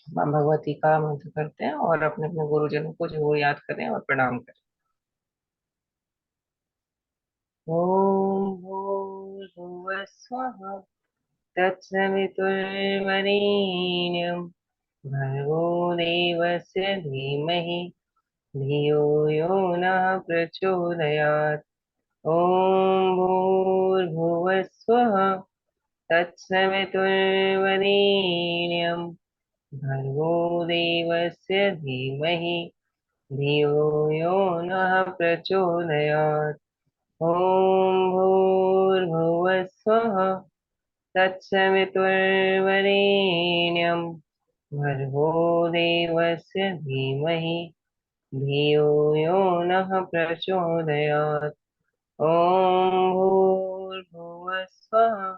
माँ भगवती का मंत्र करते हैं और अपने अपने गुरुजनों को जो वो याद करें और प्रणाम करें। ओम भूर्भुवः स्वः तत्सवितुर्वरेण्यं भर्गो देवस्य धीमहि धियो यो नः प्रचोदयात्। ओम भूर्भुवः स्वः तत्सवितुर्वरेण्यं भर्गो देवस्य धीमहि धियो यो नः प्रचोदयात्। ॐ भूर्भुवः स्वः तत्सवितुर्वरेण्यं भर्गो देवस्य धीमहि धियो यो नः प्रचोदयात्। ॐ भूर्भुवः स्वः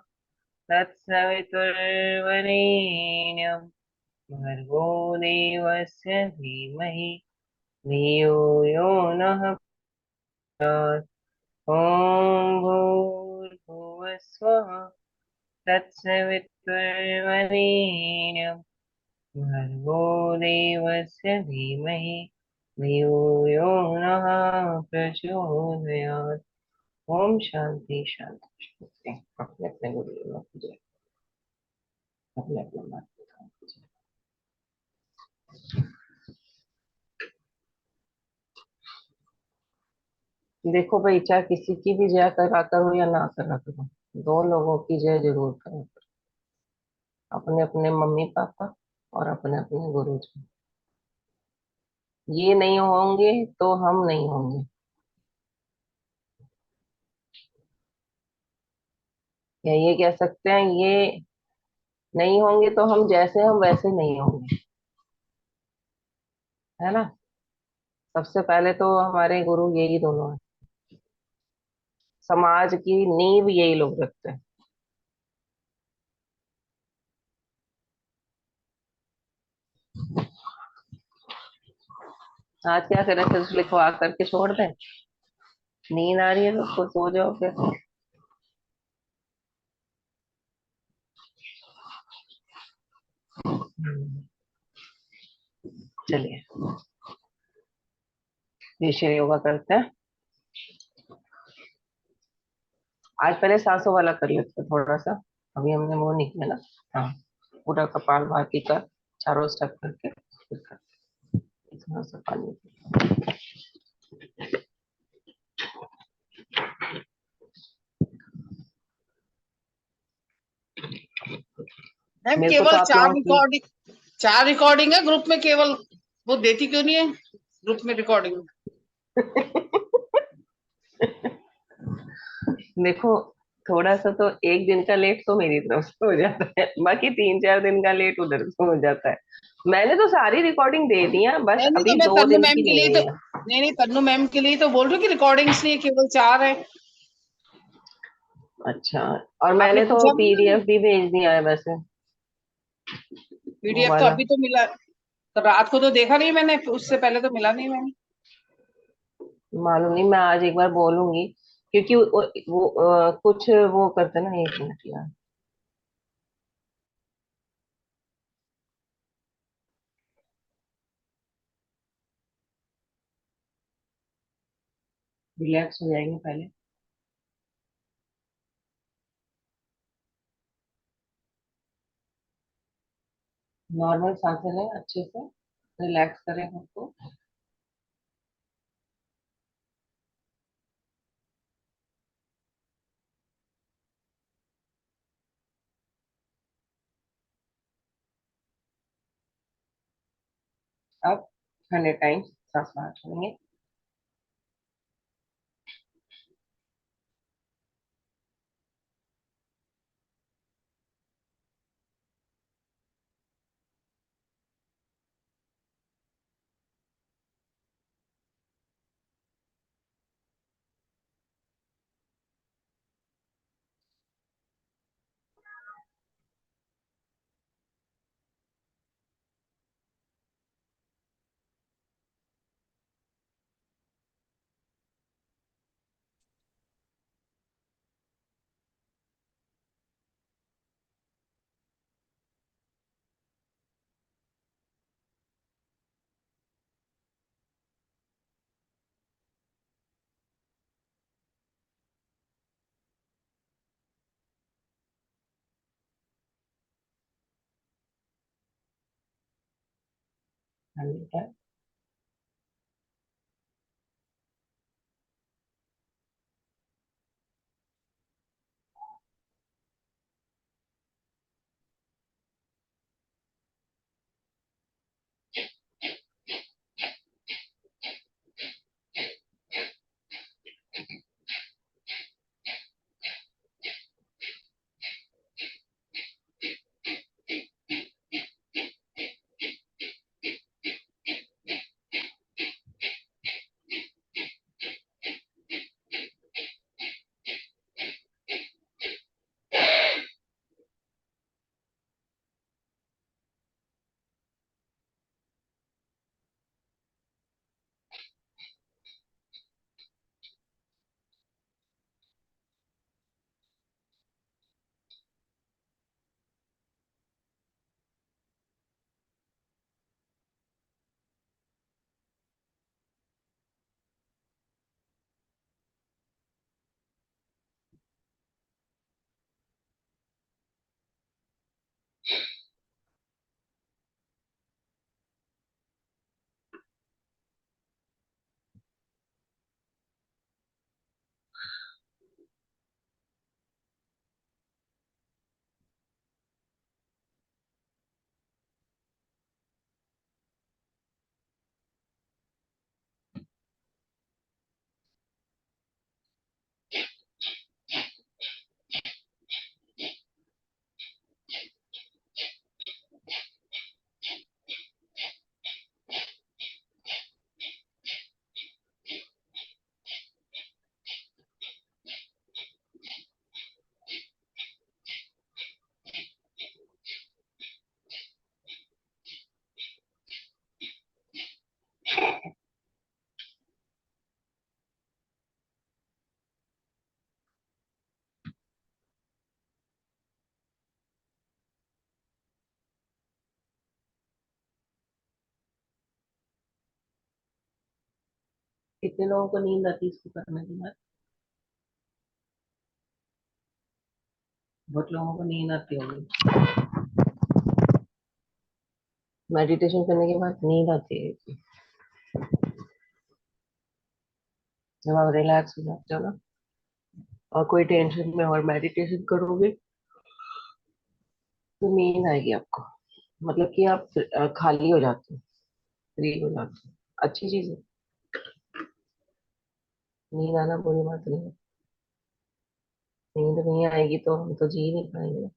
तत्सवितुर्वरेण्यं भर्गो देवस्य धीमहि धियो यो नः प्रचोदयात्। ॐ भूर्भुवः स्वः तत्सवितुर्वरेण्यं भर्गो देवस्य धीमहि धियो यो नः प्रचोदयात्। ओम शांति शांति शांति। अपने अपने गुरुदेव की जय। अपने अपने माता पिता की जय। देखो भाई, चाहे किसी की भी जय करा करो या ना करा करो, दो लोगों की जय जरूर करो। अपने अपने मम्मी पापा और अपने अपने गुरु जी। ये नहीं होंगे तो हम नहीं होंगे। या ये कह सकते हैं, ये नहीं होंगे तो हम जैसे हम वैसे नहीं होंगे। है ना। सबसे पहले तो हमारे गुरु यही दोनों हैं। समाज की नींव यही लोग रखते हैं। आज क्या करें, सिर्फ लिखवा करके छोड़ दें। नींद आ रही है तो सो जाओ फिर। चलिए, ऋषि योगा करते हैं। आज पहले सांसों वाला कर लेते हैं थोड़ा सा। अभी हमने वो नहीं किया ना। हाँ, पूरा कपाल भाती का चारों स्टेप करके फिर करते हैं। थोड़ा सा पानी। मैम मेरे को तो केवल आप चार लोगों की रिकॉर्डिंग, चार रिकॉर्डिंग है ग्रुप में केवल। वो देती क्यों नहीं है ग्रुप में रिकॉर्डिंग? देखो, थोड़ा सा तो एक दिन का लेट तो मेरी तरफ से हो जाता है, बाकी 3-4 दिन का लेट उधर से हो जाता है। मैंने तो सारी रिकॉर्डिंग दे दी है, बस नहीं नहीं, तो अभी मैं दो तन्नू दिन मैम की के नहीं लिए तो, हुई है। नहीं नहीं, तन्नू मैम के लिए तो बोल रही हूँ कि रिकॉर्डिंग्स नहीं है, केवल चार है। अच्छा। और आपने मैंने तो पूछा भी नहीं? पीडीएफ भी भेज दिया है वैसे। वो पीडीएफ तो वाला अभी तो मिला, तो रात को तो देखा नहीं मैंने, उससे पहले तो मिला नहीं मैंने। मालूम नहीं, मैं आज एक बार बोलूंगी। क्योंकि कुछ वो करते ना। एक मिनट यार। रिलैक्स हो जाएंगे पहले। नॉर्मल सांसें लें अच्छे से। रिलैक्स करें खुद को। अब 100 टाइम्स सांस बाहर छोड़ेंगे। ठंडी है। कितने लोगों को नींद आती है इसको करने के बाद? बहुत लोगों को नींद आती होगी। मेडिटेशन करने के बाद नींद आती है जब आप रिलैक्स हो जाते हो ना, और कोई टेंशन में और मेडिटेशन करोगे तो नींद आएगी आपको। मतलब कि आप खाली हो जाते हो, फ्री हो जाते हो। अच्छी चीज है। नींद आना बुरी बात नहीं है। नींद नहीं आएगी तो हम तो जी नहीं पाएंगे।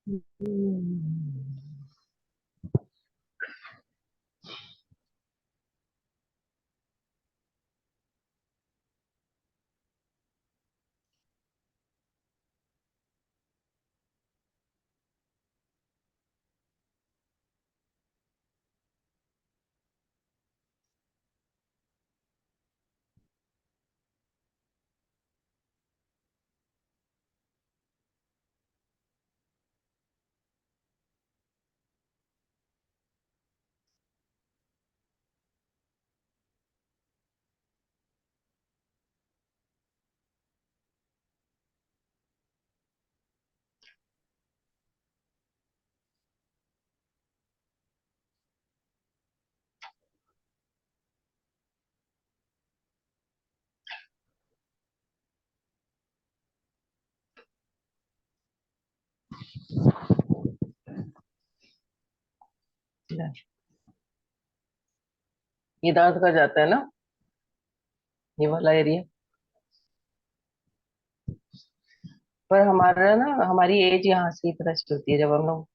हम्म। ये दांत का जाता है ना, ये वाला एरिया। पर हमारा ना, हमारी एज यहाँ से ही पता चलती है। जब हम लोग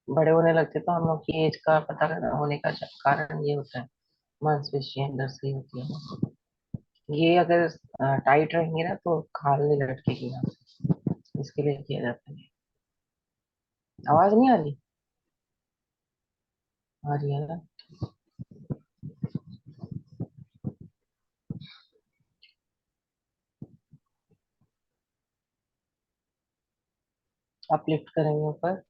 बड़े होने लगते हैं तो हम लोग की एज का पता करना होने का कारण ये होता है, मांसपेशियां अंदर से ही होती है। ये अगर टाइट रहेंगे ना तो खाल नहीं लटकेगी यहाँ से। इसके लिए किया जाता है। आवाज नहीं आ रही? आ रही है ना? आप लिफ्ट करेंगे ऊपर।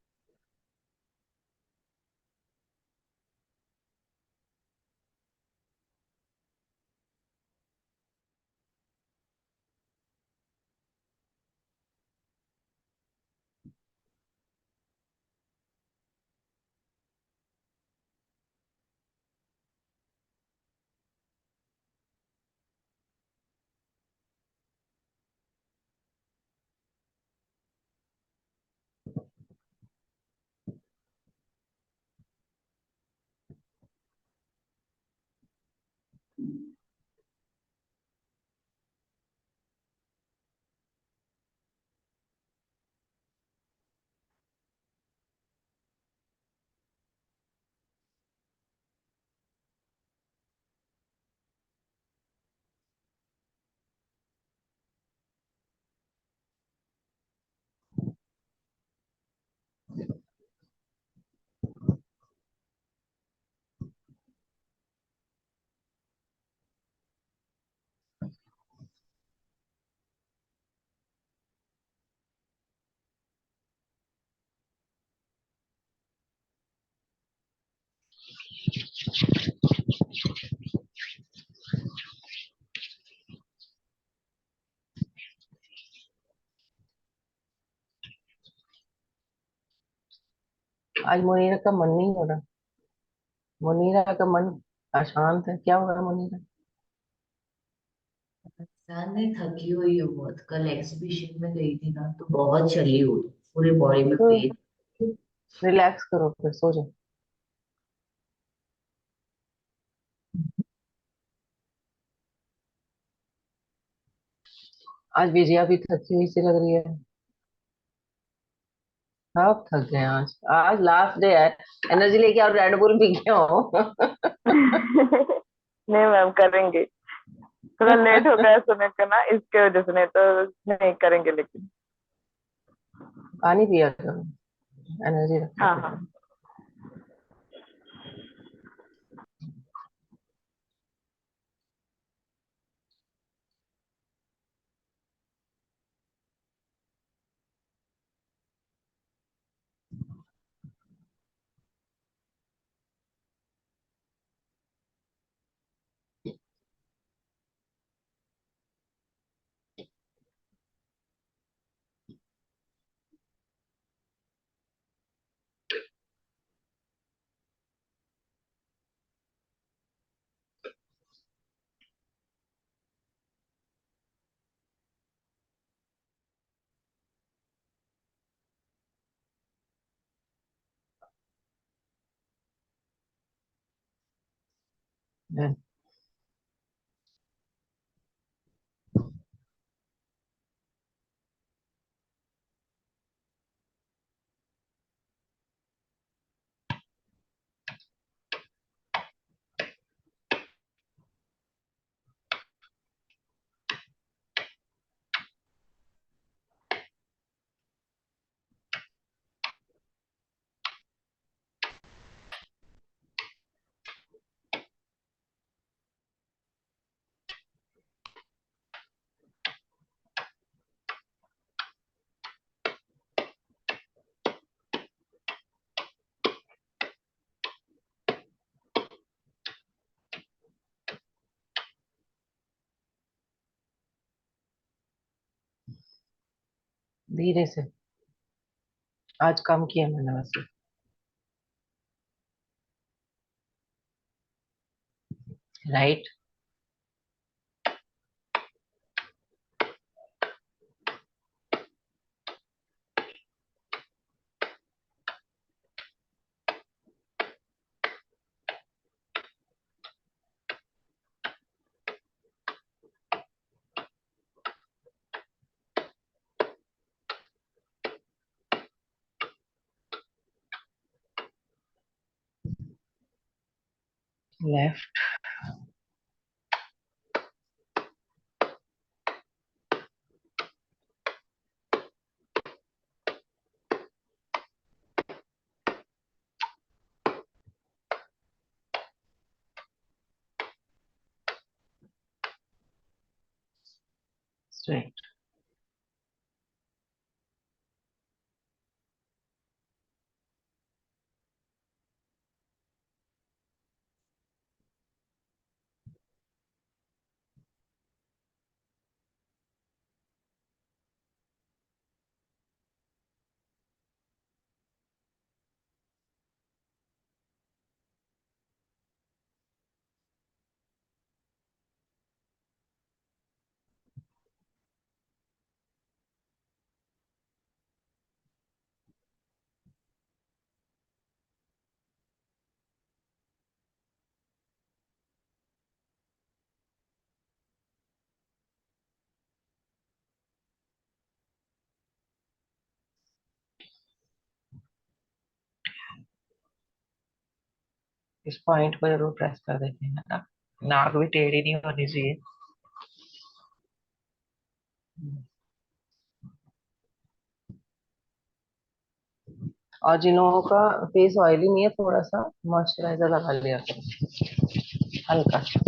आज मुनीरा का मन नहीं हो रहा। मुनीरा का मन अशांत है, क्या होगा मुनीरा? इंसान नहीं, थकी हुई है बहुत। कल एग्जीबिशन में गई थी ना, तो बहुत चली हुई, पूरी बॉडी में तो पेन। रिलैक्स करो, फिर सो जाओ। आज विजया भी थकी हुई सी लग रही है। सब थक गए आज। आज लास्ट डे है। एनर्जी लेके आप रेड बुल पी के आओ। नहीं मैम, करेंगे। थोड़ा लेट हो गया सोने का ना, इसके वजह से। नहीं तो नहीं करेंगे, लेकिन। पानी पिया करो, एनर्जी रखा हाँ हाँ। करो। धीरे से। आज कम किया मैंने वैसे। राइट। लेफ्ट। स्ट्रेट। इस पॉइंट को जरूर प्रेस कर देते हैं ना। नाक भी टेढ़ी नहीं होनी चाहिए। और जिन लोगों का फेस ऑयली नहीं है, थोड़ा सा मॉइस्चराइजर लगा लिया करो, हल्का सा।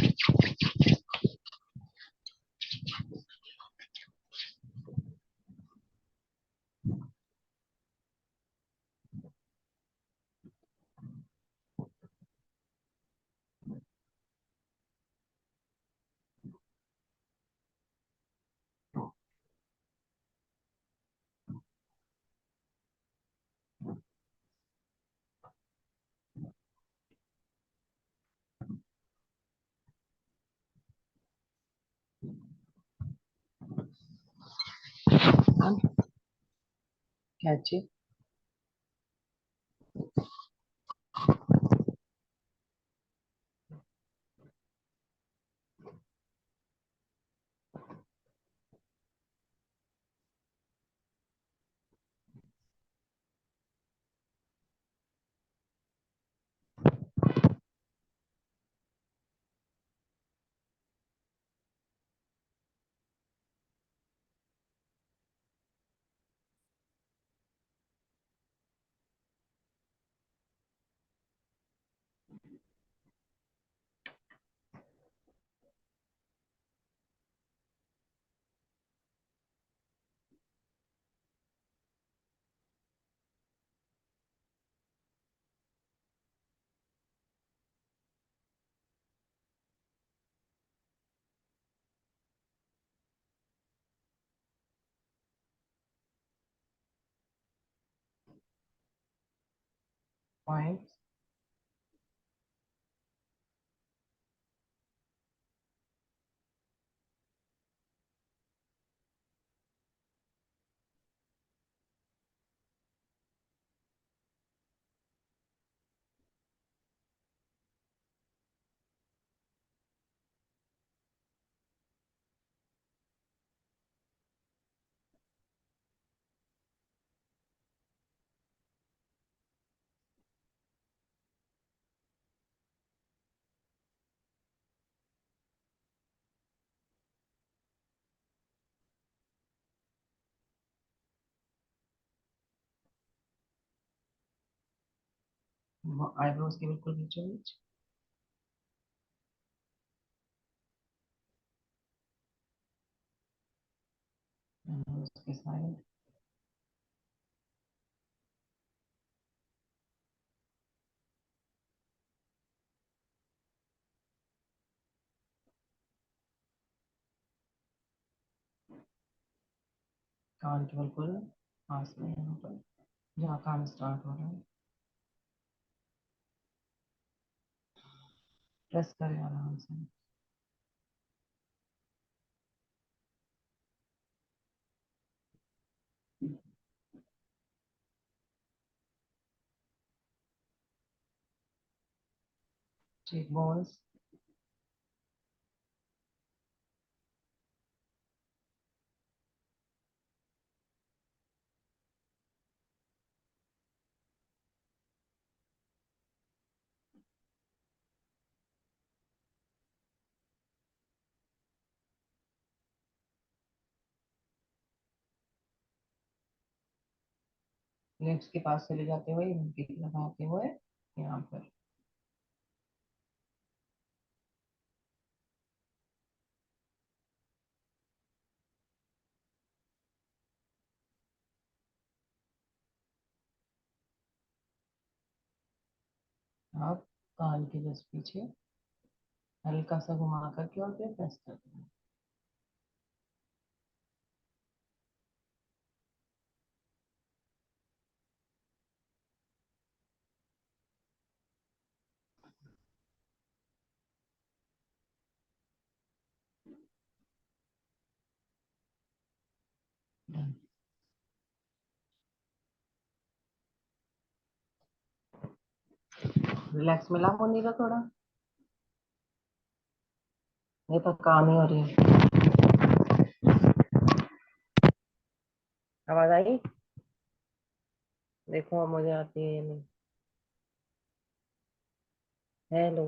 क्या चीज? पॉइंट। आईब्रोज के बिल्कुल बीचों बीच। उसके साइड। कान के बिल्कुल पास में, यहाँ पर जहाँ कान स्टार्ट हो रहा है। प्रेस करें आराम से। Check balls. लिप्स के पास चले जाते हुए लगाते हुए यहाँ पर। आप कान के जस्ट पीछे हल्का सा घुमा करके और फिर प्रेस कर देना। रिलैक्स मिला होने का थोड़ा? ये तो काम ही हो रही है। आवाज आई? देखो अब मुझे आती है या नहीं। हेलो।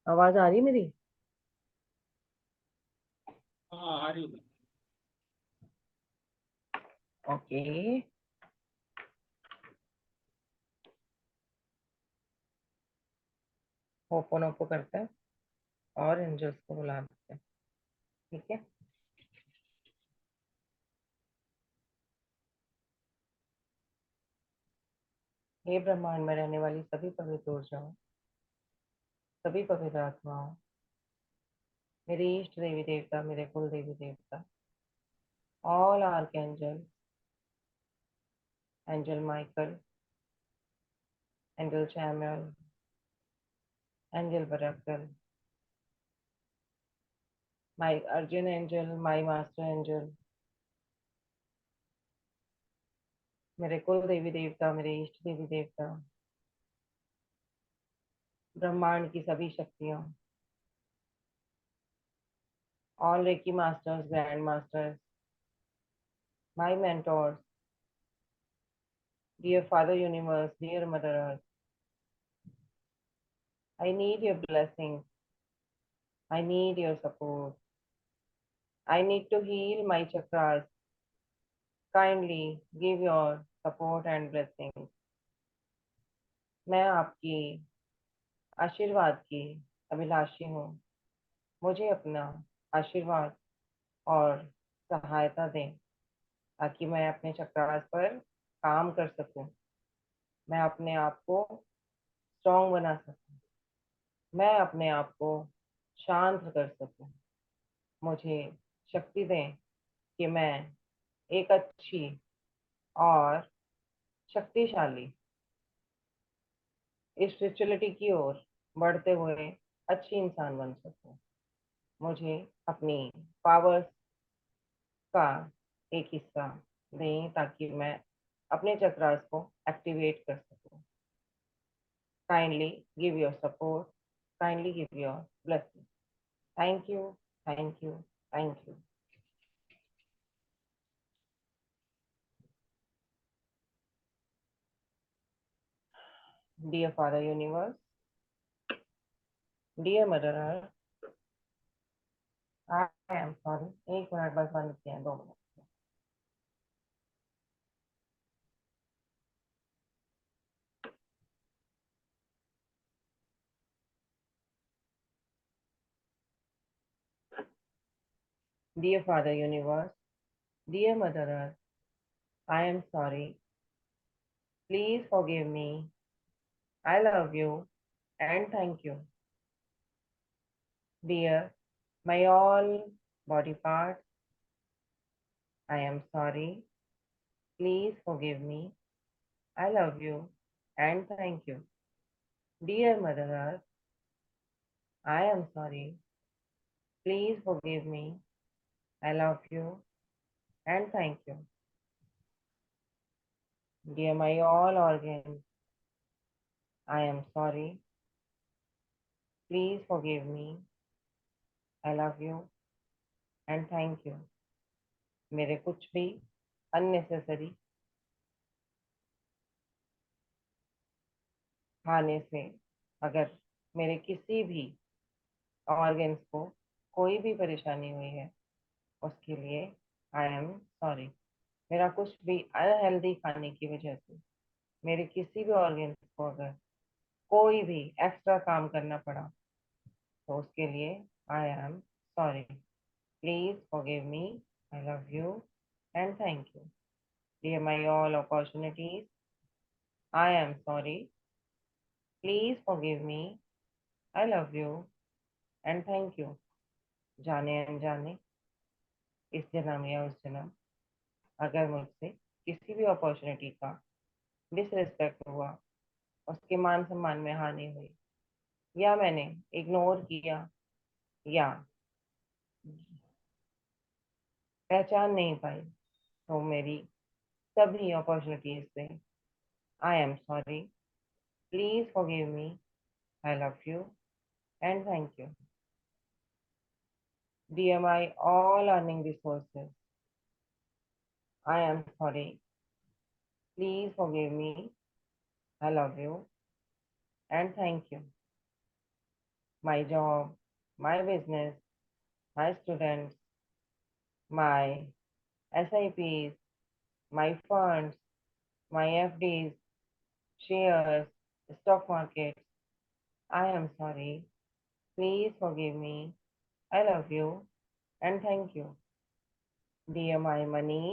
आवाज आ रही है मेरी? हाँ आ रही है। ओके। ओपो करते हैं और एंजल्स को बुला देते हैं। ठीक है। हे ब्रह्मांड में रहने वाली सभी पवित्र ऊर्जाओं, सभी पवित्र आत्माओं, मेरे इष्ट देवी देवता, मेरे कुल देवी देवता, all archangel, angel Michael, angel Samuel, angel Barachiel, my Arjun angel, my master angel, मेरे कुल देवी देवता, मेरे इष्ट देवी देवता, ब्रह्मांड की सभी शक्तियां, all Reiki masters, grand masters, my mentors, dear Father Universe, dear Mother Earth, I need your blessings, I need your support, I need to heal my chakras. Kindly give your support and blessings. मैं आपकी आशीर्वाद की अभिलाषी हूँ। मुझे अपना आशीर्वाद और सहायता दें ताकि मैं अपने चक्रास पर काम कर सकूं। मैं अपने आप को स्ट्रांग बना सकूं। मैं अपने आप को शांत कर सकूं। मुझे शक्ति दें कि मैं एक अच्छी और शक्तिशाली स्पिरिचुअलिटी की ओर बढ़ते हुए अच्छी इंसान बन सकूं। मुझे अपनी पावर्स का एक हिस्सा दें ताकि मैं अपने चक्रास को एक्टिवेट कर सकूं। Kindly give your support. Kindly give your blessing. Thank you, thank you, thank you. Dear Father Universe, dear Mother Earth, I am sorry. एक मिनट बस बंद किया है, 2 minute. Dear Father Universe, dear Mother Earth, I am sorry. Please forgive me. I love you and thank you. Dear my all body parts, I am sorry. Please forgive me. I love you and thank you. Dear Mother Earth, I am sorry. Please forgive me. I love you and thank you. Dear my all organs, I am sorry. Please forgive me. I love you and thank you. मेरे कुछ भी unnecessary खाने से अगर मेरे किसी भी organs को कोई भी परेशानी हुई है उसके लिए आई एम सॉरी। मेरा कुछ भी अनहेल्दी खाने की वजह से मेरे किसी भी ऑर्गन्स को अगर कोई भी एक्स्ट्रा काम करना पड़ा तो उसके लिए I am sorry. Please forgive me. I love you and thank you. Dear my all opportunities, I am sorry. Please forgive me. I love you and thank you. जाने अनजाने इस जन्म या उस जन्म अगर मुझसे किसी भी अपॉर्चुनिटी का डिसरिस्पेक्ट हुआ, उसके मान सम्मान में हानि हुई या मैंने इग्नोर किया या पहचान नहीं पाई तो मेरी सभी अपॉर्चुनिटीज से I am sorry. Please forgive me. I love you and thank you. Dear my all earning resources, I am sorry. Please forgive me. I love you and thank you. My job, my business, my students, my SIPs, my funds, my FDs, shares, stock market. I am sorry. Please forgive me. I love you and thank you. Dear my money,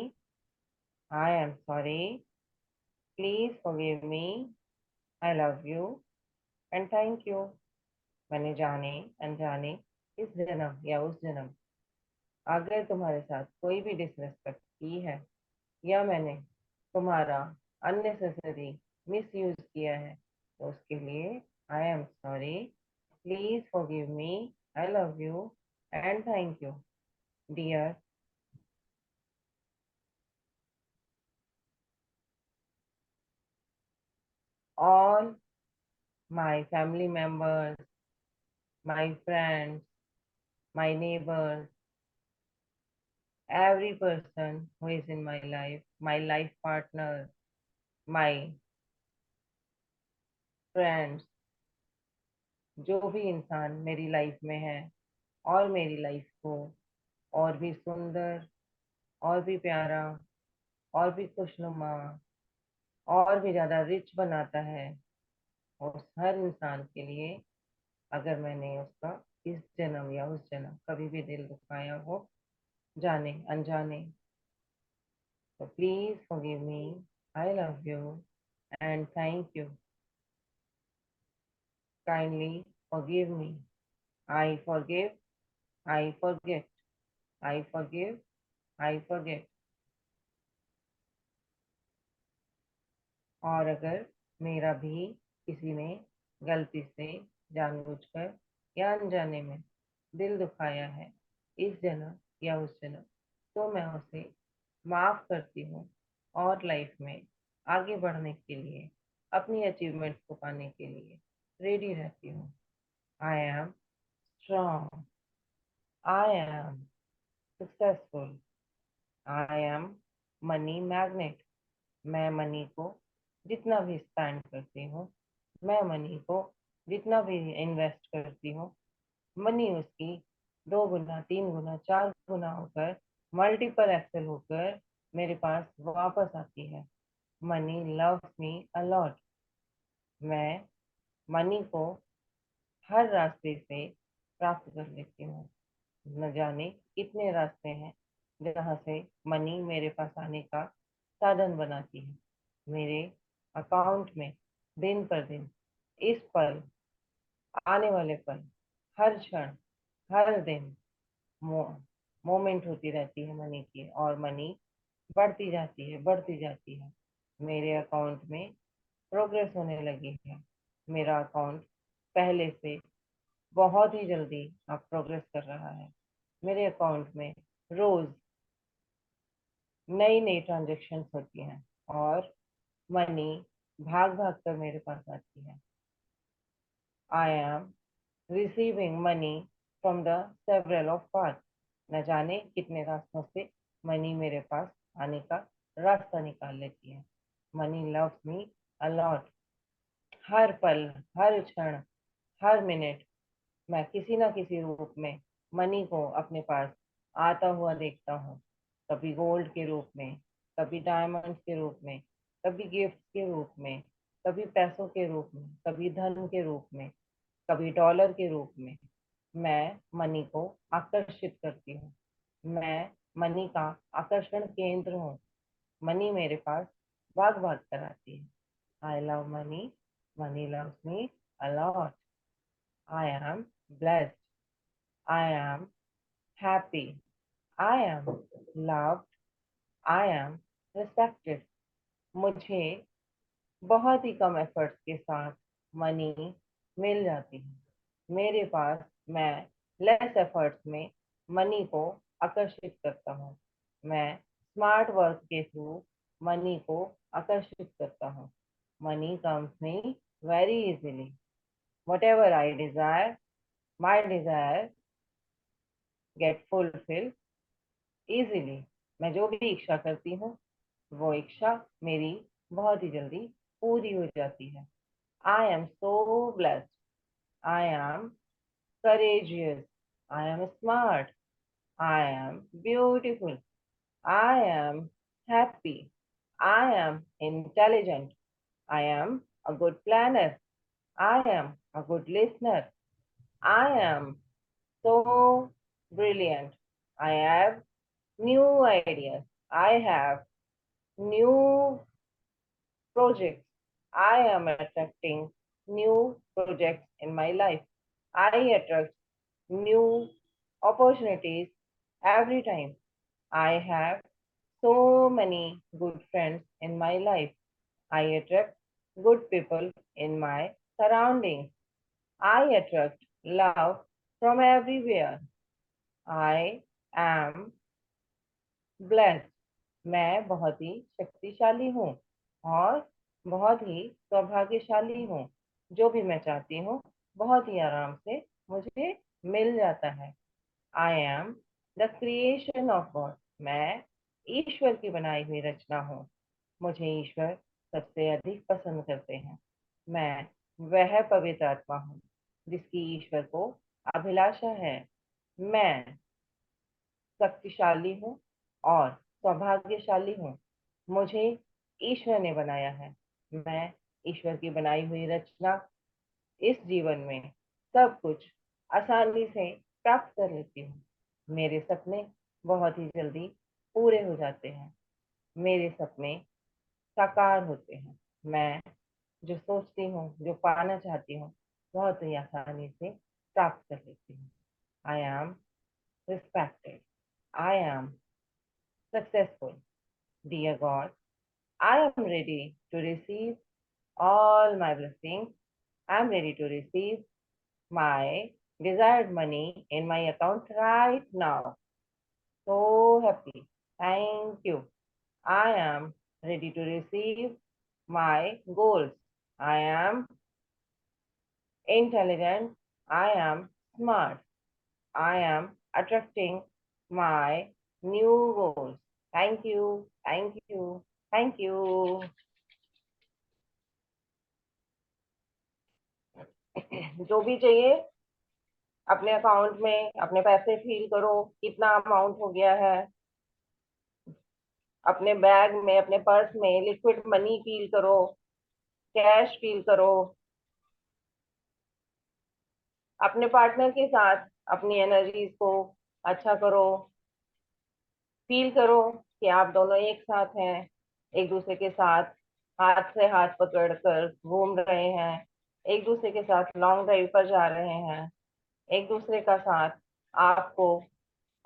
I am sorry. Please forgive me. I love you and thank you. मैंने जाने अनजाने इस जन्म या उस जन्म अगर तुम्हारे साथ कोई भी डिसरेस्पेक्ट की है या मैंने तुम्हारा अननेसेसरी मिस यूज किया है तो उसके लिए I am sorry. Please forgive me. I love you and thank you, dear all my family members, my friends, my neighbors, every person who is in my life partner, my friends, जो भी इंसान मेरी life में है और मेरी life को और भी सुंदर, और भी प्यारा, और भी खुशनुमा, और भी ज्यादा रिच बनाता है, उस हर इंसान के लिए, अगर मैंने उसका इस जन्म या उस जन्म कभी भी दिल दुखाया हो, जाने अनजाने, तो please forgive me, I love you and thank you, kindly forgive me, I forgive, I forget, I forgive, I forget. और अगर मेरा भी किसी ने गलती से, जानबूझकर या अनजाने में दिल दुखाया है इस जन्म या उस जन्म, तो मैं उसे माफ करती हूँ और लाइफ में आगे बढ़ने के लिए, अपनी अचीवमेंट्स को पाने के लिए रेडी रहती हूँ। I am strong, I am successful, I am money magnet. मैं मनी को जितना भी स्पेंड करती हूँ, मैं मनी को जितना भी इन्वेस्ट करती हूँ, मनी उसकी 2 गुना, 3 गुना, 4 गुना होकर, मल्टीपल एक्सेल होकर मेरे पास वापस आती है। Money loves me allot. मैं मनी को हर रास्ते से प्राप्त कर लेती हूँ। न जाने कितने रास्ते हैं जहाँ से मनी मेरे पास आने का साधन बनाती है। मेरे अकाउंट में दिन पर दिन, इस पल, आने वाले पल, हर क्षण, हर दिन मो, मोमेंट होती रहती है मनी की, और मनी बढ़ती जाती है, बढ़ती जाती है। मेरे अकाउंट में प्रोग्रेस होने लगी है। मेरा अकाउंट पहले से बहुत ही जल्दी अब प्रोग्रेस कर रहा है। मेरे अकाउंट में रोज नई नई ट्रांजेक्शन होती हैं और मनी भाग भाग कर मेरे पास आती है। I am receiving money from the several of path. न जाने कितने रास्तों से मनी मेरे पास आने का रास्ता निकाल लेती है। Money loves me a lot. हर पल, हर क्षण, हर मिनट मैं किसी ना किसी रूप में मनी को अपने पास आता हुआ देखता हूँ। कभी गोल्ड के रूप में, कभी डायमंड्स के रूप में, कभी गिफ्ट के रूप में, कभी पैसों के रूप में, कभी धन के रूप में, कभी डॉलर के रूप में। मैं मनी को आकर्षित करती हूँ। मैं मनी का आकर्षण केंद्र हूँ। मनी मेरे पास भाग भाग कर आती है। I love money, money loves me allot. I am blessed, I am happy, I am loved, I am respected। मुझे बहुत ही कम एफर्ट्स के साथ मनी मिल जाती है मेरे पास। मैं लेस एफर्ट्स में मनी को आकर्षित करता हूँ। मैं स्मार्ट वर्क के थ्रू मनी को आकर्षित करता हूँ। Money comes me very easily. Whatever I desire, my desire get fulfilled easily। मैं जो भी इच्छा करती हूँ, वो इच्छा मेरी बहुत ही जल्दी पूरी हो जाती है। I am so blessed, I am courageous, I am smart, I am beautiful, I am happy, I am intelligent, I am a good planner, I am a good listener, I am so brilliant, I have new ideas, I have new projects. I am attracting new projects in my life. I attract new opportunities every time. I have so many good friends in my life. I attract good people in my surroundings. I attract love from everywhere. I am blessed. मैं बहुत ही शक्तिशाली हूँ और बहुत ही सौभाग्यशाली हूँ। जो भी मैं चाहती हूँ बहुत ही आराम से मुझे मिल जाता है। I am the creation of God. मैं ईश्वर की बनाई हुई रचना हूँ। मुझे ईश्वर सबसे अधिक पसंद करते हैं। मैं वह पवित्र आत्मा हूँ जिसकी ईश्वर को अभिलाषा है। मैं शक्तिशाली हूँ और सौभाग्यशाली हूँ। मुझे ईश्वर ने बनाया है। मैं ईश्वर की बनाई हुई रचना इस जीवन में सब कुछ आसानी से प्राप्त कर लेती हूँ। मेरे सपने बहुत ही जल्दी पूरे हो जाते हैं। मेरे सपने साकार होते हैं। मैं जो सोचती हूँ, जो पाना चाहती हूँ, बहुत ही आसानी से प्राप्त कर लेती हूँ। I am respected. I am successful. Dear God, I am ready to receive all my blessings. I am ready to receive my desired money in my account right now. So happy. Thank you. I am ready to receive my goals. I am intelligent. I am smart. I am attracting my new goals. Thank you. Thank you. Thank you. जो भी चाहिए अपने account में अपने पैसे feel करो, कितना amount हो गया है। अपने बैग में, अपने पर्स में लिक्विड मनी फील करो, कैश फील करो। अपने पार्टनर के साथ अपनी एनर्जीज को अच्छा करो। फील करो कि आप दोनों एक साथ हैं, एक दूसरे के साथ हाथ से हाथ पकड़ कर घूम रहे हैं, एक दूसरे के साथ लॉन्ग ड्राइव पर जा रहे हैं। एक दूसरे का साथ आपको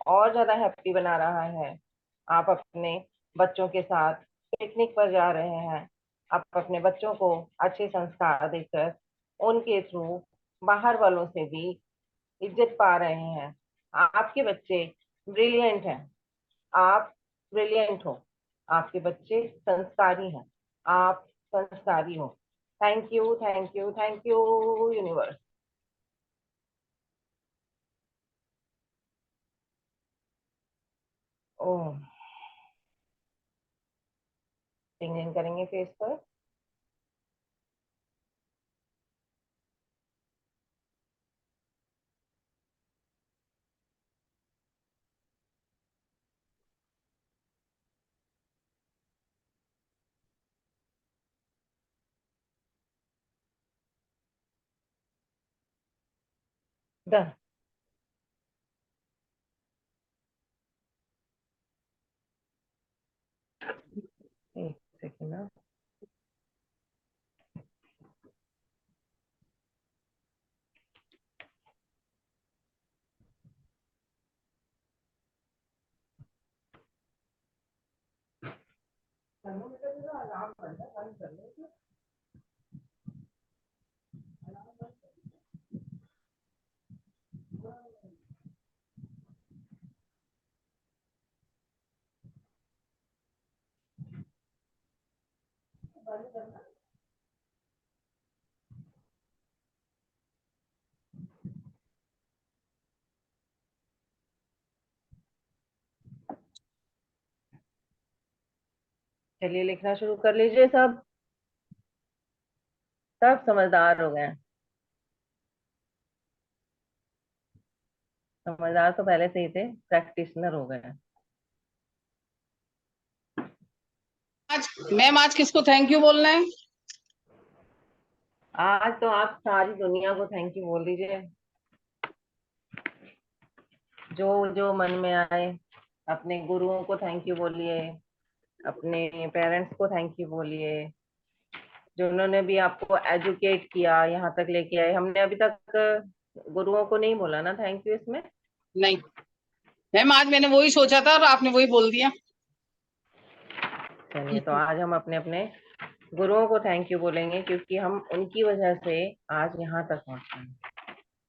और ज्यादा हैप्पी बना रहा है। आप अपने बच्चों के साथ पिकनिक पर जा रहे हैं। आप अपने बच्चों को अच्छे संस्कार देकर उनके थ्रू बाहर वालों से भी इज्जत पा रहे हैं। आपके बच्चे ब्रिलियंट हैं। आप ब्रिलियंट हो। आपके बच्चे संस्कारी हैं। आप संस्कारी हो। Thank you, thank you, thank you universe. Oh, singing करेंगे फेस पर। डन। एक सेकेंड ना। चलिए लिखना शुरू कर लीजिए। सब समझदार हो गए। समझदार तो पहले से ही थे, प्रैक्टिशनर हो गए। आज मैम, आज किसको थैंक यू बोलना है? आज तो आप सारी दुनिया को थैंक यू बोल दीजिए। जो जो मन में आए। अपने गुरुओं को थैंक यू बोलिए। अपने पेरेंट्स को थैंक यू बोलिए, जिन्होंने भी आपको एजुकेट किया, यहाँ तक लेके आए। हमने अभी तक गुरुओं को नहीं बोला ना थैंक यू इसमें। नहीं मैम, आज मैंने वही सोचा था और आपने वही बोल दिया। चलिए, तो आज हम अपने अपने गुरुओं को थैंक यू बोलेंगे, क्योंकि हम उनकी वजह से आज यहाँ तक पहुंचे हैं,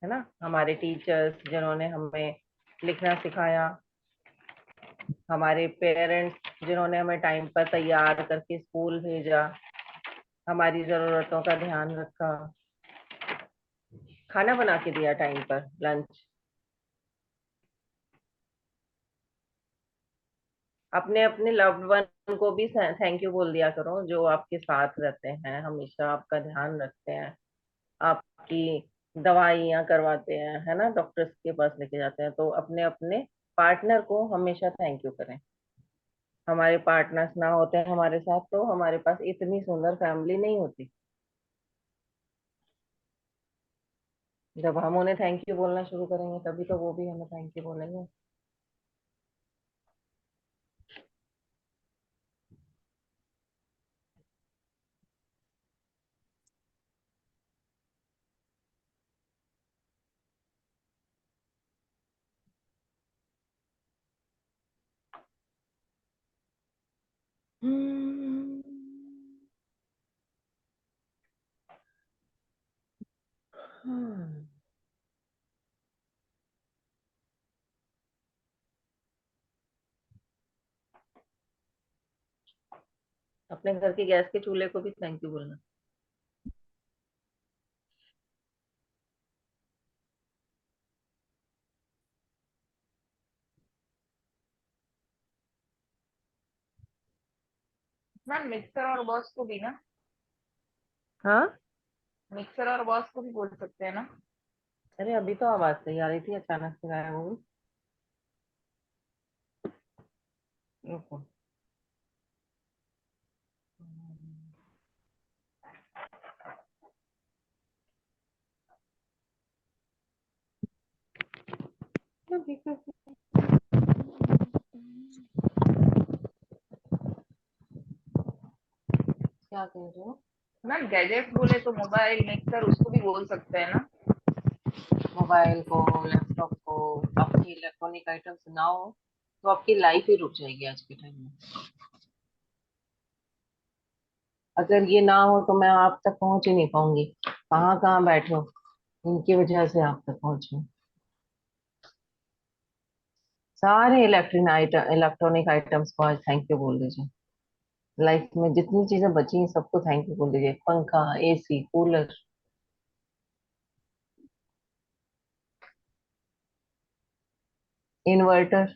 है ना। हमारे टीचर्स जिन्होंने हमें लिखना सिखाया, हमारे पेरेंट्स जिन्होंने हमें टाइम पर तैयार करके स्कूल भेजा, हमारी जरूरतों का ध्यान रखा, खाना बना के दिया टाइम पर, लंच। अपने अपने लव्ड वन को भी थैंक यू बोल दिया करो, जो आपके साथ रहते हैं, हमेशा आपका ध्यान रखते हैं, आपकी दवाइयाँ करवाते हैं, है ना, डॉक्टर्स के पास लेके जाते हैं। तो अपने अपने पार्टनर को हमेशा थैंक यू करें। हमारे पार्टनर्स ना होते हैं हमारे साथ तो हमारे पास इतनी सुंदर फैमिली नहीं होती। जब हम उन्हें थैंक यू बोलना शुरू करेंगे तभी तो वो भी हमें थैंक यू बोलेंगे। हम्म। हम्म। अपने घर के गैस के चूल्हे को भी थैंक यू बोलना। मैम मिक्सर और बॉस को भी ना, हाँ। मिक्सर और बॉस को भी बोल सकते हैं ना। अरे अभी तो आवाज सही आ रही थी, अचानक से गायब हो गई। रुको। क्या कह रहे हो? मैम गैजेट्स बोले तो मोबाइल, मिक्सर उसको भी बोल सकते हैं ना। मोबाइल को, लैपटॉप को, आपकी इलेक्ट्रॉनिक आइटम्स ना हो तो आपकी लाइफ ही रुक जाएगी आज के टाइम में। अगर ये ना हो तो मैं आप तक पहुंच ही नहीं पाऊंगी। कहाँ कहाँ बैठे हो, इनकी वजह से आप तक पहुंची। सारे इलेक्ट्रॉनिक आइटम्स को आज थैंक यू बोल दीजिए। लाइफ में जितनी चीजें बची हैं सबको थैंक यू बोल दीजिए। पंखा, AC, cooler, inverter.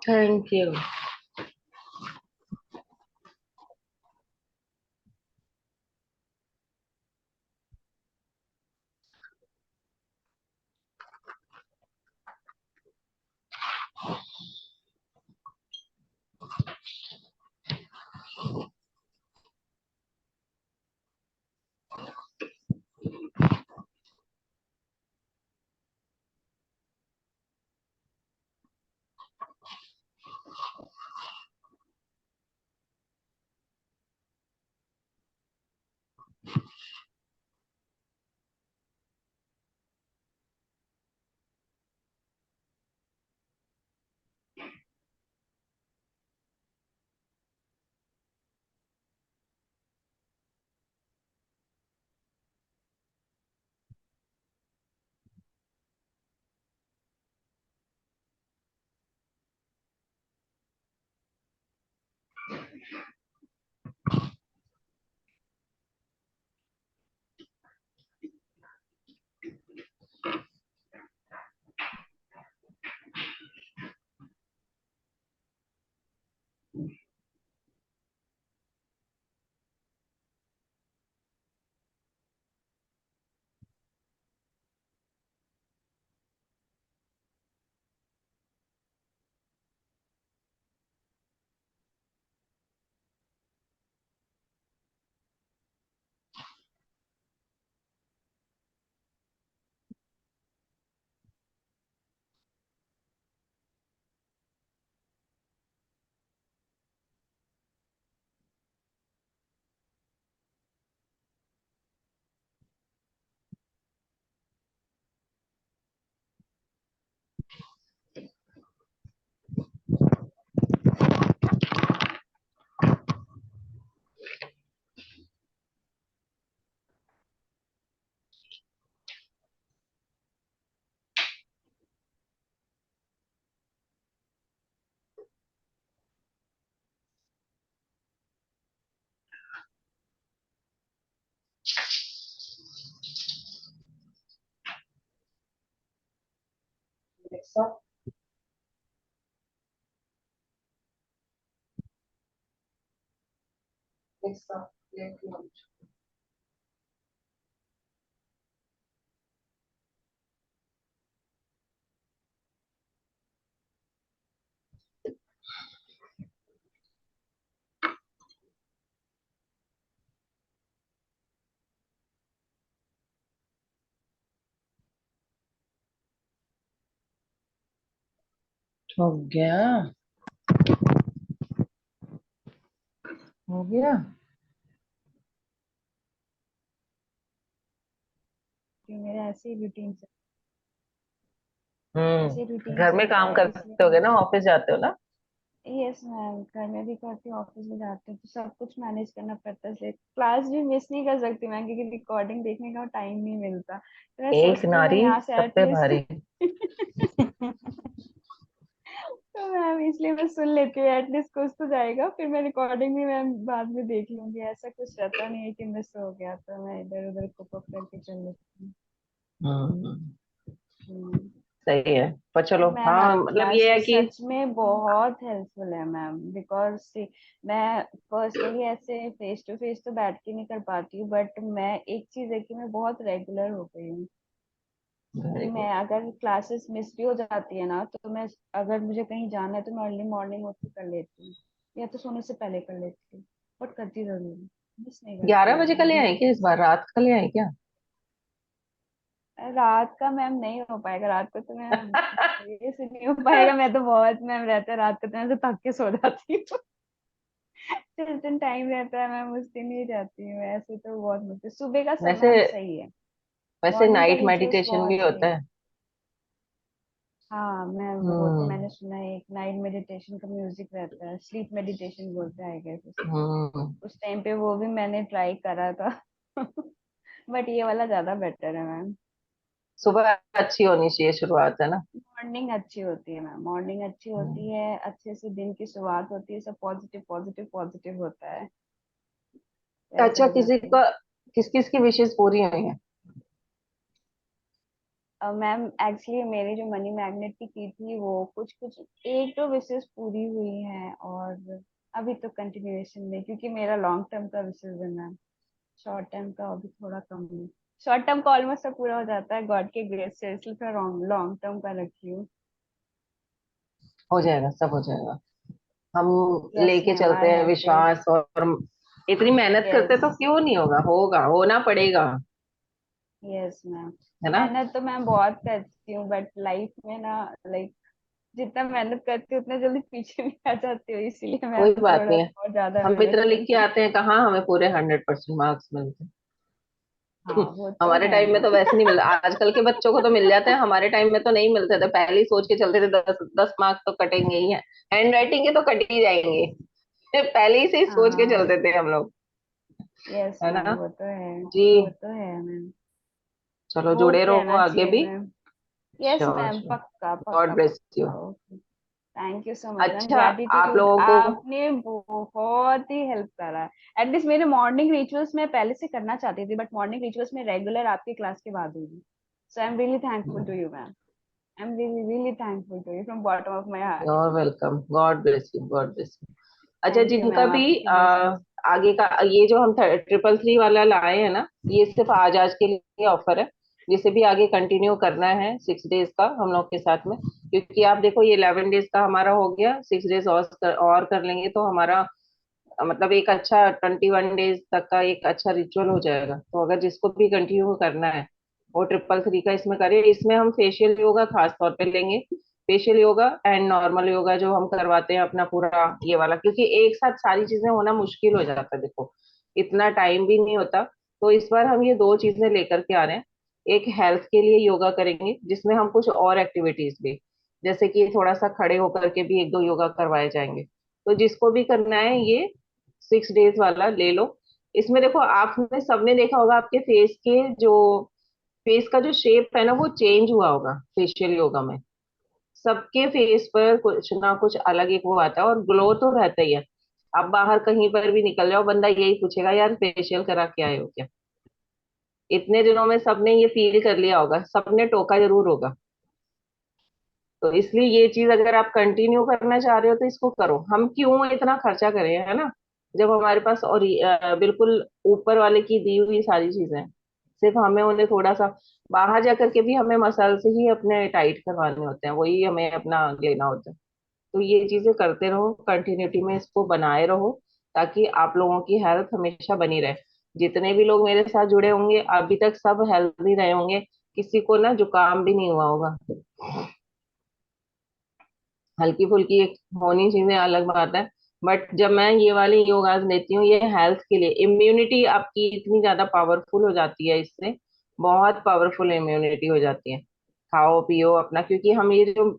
Thank you. Next up. Next up. Late lunch. हो गया। हो गया। कि मेरा ऐसे ही रूटीन ऐसे रूटीन घर में चलता काम है इसलिए करते होगे ना, ऑफिस जाते हो ना? यस मैम घर में भी करती हूँ ऑफिस में जाती हूँ तो सब कुछ मैनेज करना पड़ता है इसलिए क्लास भी मिस नहीं कर सकती मैं क्योंकि रिकॉर्डिंग देखने का टाइम नहीं मिलता तो मैं एक सोचती हूँ मैं नारी यहाँ से सब पे एटलीस्ट भारी। तो मैम इसलिए मैं सुन लेती हूँ एटलीस्ट कुछ तो जाएगा फिर मैं रिकॉर्डिंग भी मैम बाद में देख लूंगी ऐसा कुछ रहता नहीं है कि मिस हो गया तो मैं इधर उधर कुक अप करके चल लेती हम्म। हूँ सही है। पर चलो, तो मैम हाँ आपकी मतलब ये है क्लासेस कि सच में बहुत हेल्पफुल है मैम बिकॉज मैं पर्सनली ऐसे फेस टू फेस तो बैठ के नहीं कर पाती हूँ बट मैं एक चीज है कि मैं बहुत रेगुलर हो गई हूँ कि वेरी मैं गुड। अगर क्लासेस मिस भी हो जाती है ना तो मैं अगर मुझे कहीं जाना है तो मैं अर्ली मॉर्निंग उठ के कर लेती हूँ या तो सोने से पहले कर लेती हूँ बट करती जरूर हूँ मिस नहीं करती 11 बजे मैं का ले कभी आए भी क्या? इस बार रात का ले आए क्या? रात का मैम नहीं हो पाएगा रात को तो मैं ये से नहीं हो पाएगा मैं तो बहुत मैम रहता है रात को तो मैं तो थक के सो जाती हूँ जिस दिन टाइम रहता है मैम उस दिन ही जाती हूँ, ऐसे तो बहुत मुश्किल। सुबह का समय वैसे मैम सही है, वैसे मॉर्निंग का नाइट रिचुअल्स मेडिटेशन बहुत भी सही होता है। है। हाँ मैम वो तो हम्म। मैंने सुना है, एक नाइट मेडिटेशन का म्यूजिक रहता है, स्लीप मेडिटेशन बोलते हैं आई गेस उसको। हम्म। उस टाइम पे वो भी मैंने ट्राई करा था बट ये वाला ज्यादा बेटर है मैम। सुबह अच्छी होनी चाहिए शुरुआत, है ना। मॉर्निंग अच्छी होती है मैम, मॉर्निंग अच्छी हम्म। होती है, अच्छे से दिन की शुरुआत होती है, सब पॉजिटिव पॉजिटिव पॉजिटिव होता है, तो ऐसा अच्छा, हो किसी जाता है। का किस किस की विशेष पूरी हुई है? मैम एक्चुअली मेरी जो मनी मैग्नेट की थी वो कुछ कुछ एक दो विशेष पूरी हुई हैं, और अभी तो कंटिन्यूएशन में, क्योंकि मेरा लॉन्ग टर्म का विशेष है मैम, शॉर्ट टर्म का अभी थोड़ा कम है। शॉर्ट टर्म का ऑलमोस्ट सब पूरा हो जाता है गॉड के ग्रेस से, इसलिए थोड़ा लॉन्ग टर्म का रखी हूँ। हो जाएगा, सब हो जाएगा। हम यस लेके मैम, चलते आई हैं हैव फेथ। विश्वास, और इतनी मेहनत करते तो यस। क्यों नहीं होगा, होगा, होना पड़ेगा। Yes ma'am. है ना। मेहनत तो मैं बहुत करती हूँ बट लाइफ में ना, लाइक जितना मेहनत करती हूँ उतना जल्दी पीछे भी आ जाती हूँ, इसीलिए मैं कोई बात थोड़ा नहीं है। और ज्यादा हम मेहनत इतना लिख के करती हूँ। आते हैं, कहाँ हमें पूरे 100% मार्क्स मिलते हैं। हाँ वो तो हमारे है टाइम में तो मैम। वैसे नहीं मिलता, आजकल के बच्चों को तो मिल जाते हैं, हमारे टाइम में तो नहीं मिलते थे, पहले ही सोच के चलते थे 10 10 मार्क्स तो कटेंगे ही है, हैंड राइटिंग के तो कट ही जाएंगे। पहले ही से ही सोच के हाँ। चलते थे हम लोग। यस है मैम ना। वो तो है। जी। वो तो है मैम। चलो, जुड़े होप रहो रहना आगे चाहिए भी। Ma'am. Yes sure ma'am, sure. पक्का गॉड पक्का ब्लेस यू। पक्का, okay. Thank you so much ma'am, अच्छा, आप ग्रेटिट्यूड, लोगों को। आपने बहुत ही हेल्प करा है। एटलीस्ट मेरे मॉर्निंग रिचुअल्स में पहले से करना चाहती थी, बट मॉर्निंग रिचुअल्स में रेगुलर आपकी क्लास के बाद हुई, so I'm really thankful to you ma'am. I'm really really thankful to you from bottom of my heart. Your welcome, God bless you, God bless you. अच्छा, thank you जिनका ma'am, भी आपकी blessings. आगे का ये जो हम 333 वाला लाए हैं ना, ये सिर्फ आज आज के लिए ऑफर है। जिसे भी आगे कंटिन्यू करना है 6 डेज का हम लोग के साथ में, क्योंकि आप देखो ये 11 डेज का हमारा हो गया, 6 डेज और कर लेंगे तो हमारा मतलब एक अच्छा 21 डेज तक का एक अच्छा रिचुअल हो जाएगा। तो अगर जिसको भी कंटिन्यू करना है वो 333 का इसमें करिए। इसमें हम फेशियल योगा खास तौर पे लेंगे, facial yoga and normal yoga जो हम करवाते हैं अपना पूरा ये वाला, क्योंकि एक साथ सारी चीजें होना मुश्किल हो जाता है, देखो इतना टाइम भी नहीं होता। तो इस बार हम ये दो चीजें लेकर के आ रहे हैं। एक हेल्थ के लिए योगा करेंगे जिसमें हम कुछ और एक्टिविटीज भी, जैसे कि थोड़ा सा खड़े होकर के भी एक दो योगा करवाए जाएंगे। तो जिसको भी करना है ये 6 डेज वाला ले लो। इसमें देखो, आपने सबने देखा होगा आपके फेस का जो शेप है ना वो चेंज हुआ होगा फेशियल योगा में। सबके फेस पर कुछ ना कुछ अलग एक वो आता है, और ग्लो तो रहता ही है। आप बाहर कहीं पर भी निकल जाओ, बंदा यही पूछेगा यार फेशियल करा के आए हो क्या। इतने दिनों में सबने ये फील कर लिया होगा, सबने टोका जरूर होगा। तो इसलिए ये चीज अगर आप कंटिन्यू करना चाह रहे हो तो इसको करो। हम क्यों इतना खर्चा करें, है ना, जब हमारे पास और बिल्कुल ऊपर वाले की दी हुई सारी चीजें हैं। सिर्फ हमें उन्हें थोड़ा सा बाहर जा करके भी हमें मसल से ही अपने टाइट करवाने होते हैं, वही हमें अपना लेना होता है। तो ये चीजें करते रहो, कंटिन्यूटी में इसको बनाए रहो, ताकि आप लोगों की हेल्थ हमेशा बनी रहे। जितने भी लोग मेरे साथ जुड़े होंगे अभी तक सब हेल्थी रहे होंगे, किसी को ना जुकाम भी नहीं हुआ होगा। हल्की फुल्की एक होनी चीजें अलग बात है, बट जब मैं ये वाली योगास लेती हूँ ये हेल्थ के लिए, इम्यूनिटी आपकी इतनी ज्यादा पावरफुल हो जाती है इससे, बहुत पावरफुल इम्यूनिटी हो जाती है। खाओ पियो अपना, क्योंकि हम ये जो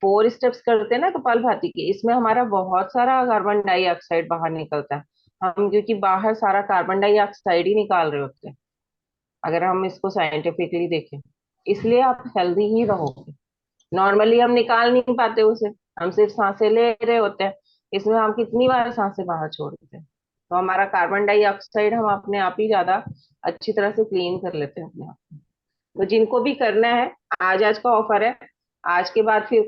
4 स्टेप्स करते हैं ना कपालभाति की, इसमें हमारा बहुत सारा कार्बन डाइऑक्साइड बाहर निकलता है। हम क्योंकि बाहर सारा कार्बन डाइऑक्साइड ही निकाल रहे होते हैं, अगर हम इसको साइंटिफिकली देखें। इसलिए आप हेल्दी ही रहोगे। नॉर्मली हम निकाल नहीं पाते उसे, हम सिर्फ सांसें ले रहे होते हैं। इसमें हम कितनी बार सांसें बाहर छोड़ते हैं, तो हमारा कार्बन डाइऑक्साइड हम अपने आप ही ज्यादा अच्छी तरह से क्लीन कर लेते हैं अपने आप को। तो जिनको भी करना है, आज आज का ऑफर है, आज के बाद फिर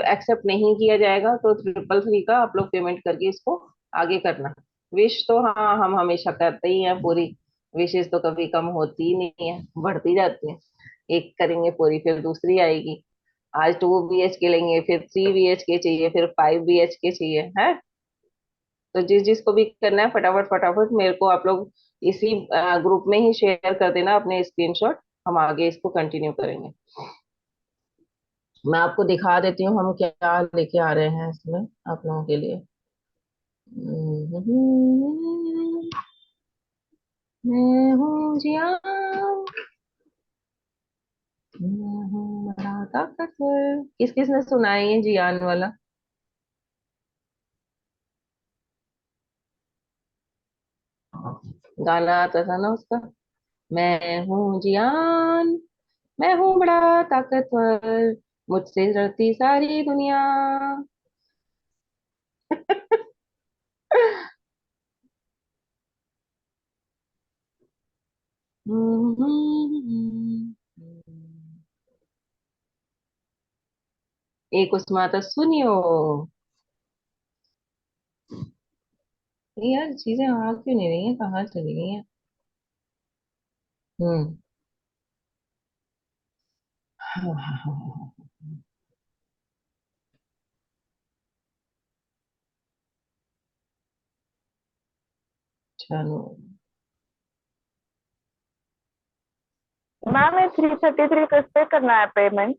एक्सेप्ट नहीं किया जाएगा, तो 333 का आप लोग पेमेंट करके इसको आगे करना। विश तो हाँ हम हमेशा करते ही हैं पूरी, विशेष तो कभी कम होती ही नहीं है, बढ़ती जाती है। एक करेंगे पूरी फिर दूसरी आएगी। आज 2 BHK लेंगे, फिर 3 BHK चाहिए, फिर 5 BHK चाहिए है। तो जिस जिसको भी करना है फटाफट फटाफट मेरे को आप लोग इसी ग्रुप में ही शेयर कर देना अपने स्क्रीनशॉट, हम आगे इसको कंटिन्यू करेंगे। मैं आपको दिखा देती हूँ हम क्या लेके आ रहे हैं इसमें आप लोगों के लिए। मैं हूँ जियान, मैं हूँ बड़ा ताकतवर। किस किसने सुना है ये जियान वाला? गाना आता था ना उसका, मैं हूँ जियान, मैं हूँ बड़ा ताकतवर, मुझसे डरती सारी दुनिया। एक उसमें आता सुनियो। ये यार चीजें आ क्यों नहीं रही हैं, कहाँ चली गई हैं? हम्म। चलो। मैम ये 333 किस पे करना है पेमेंट?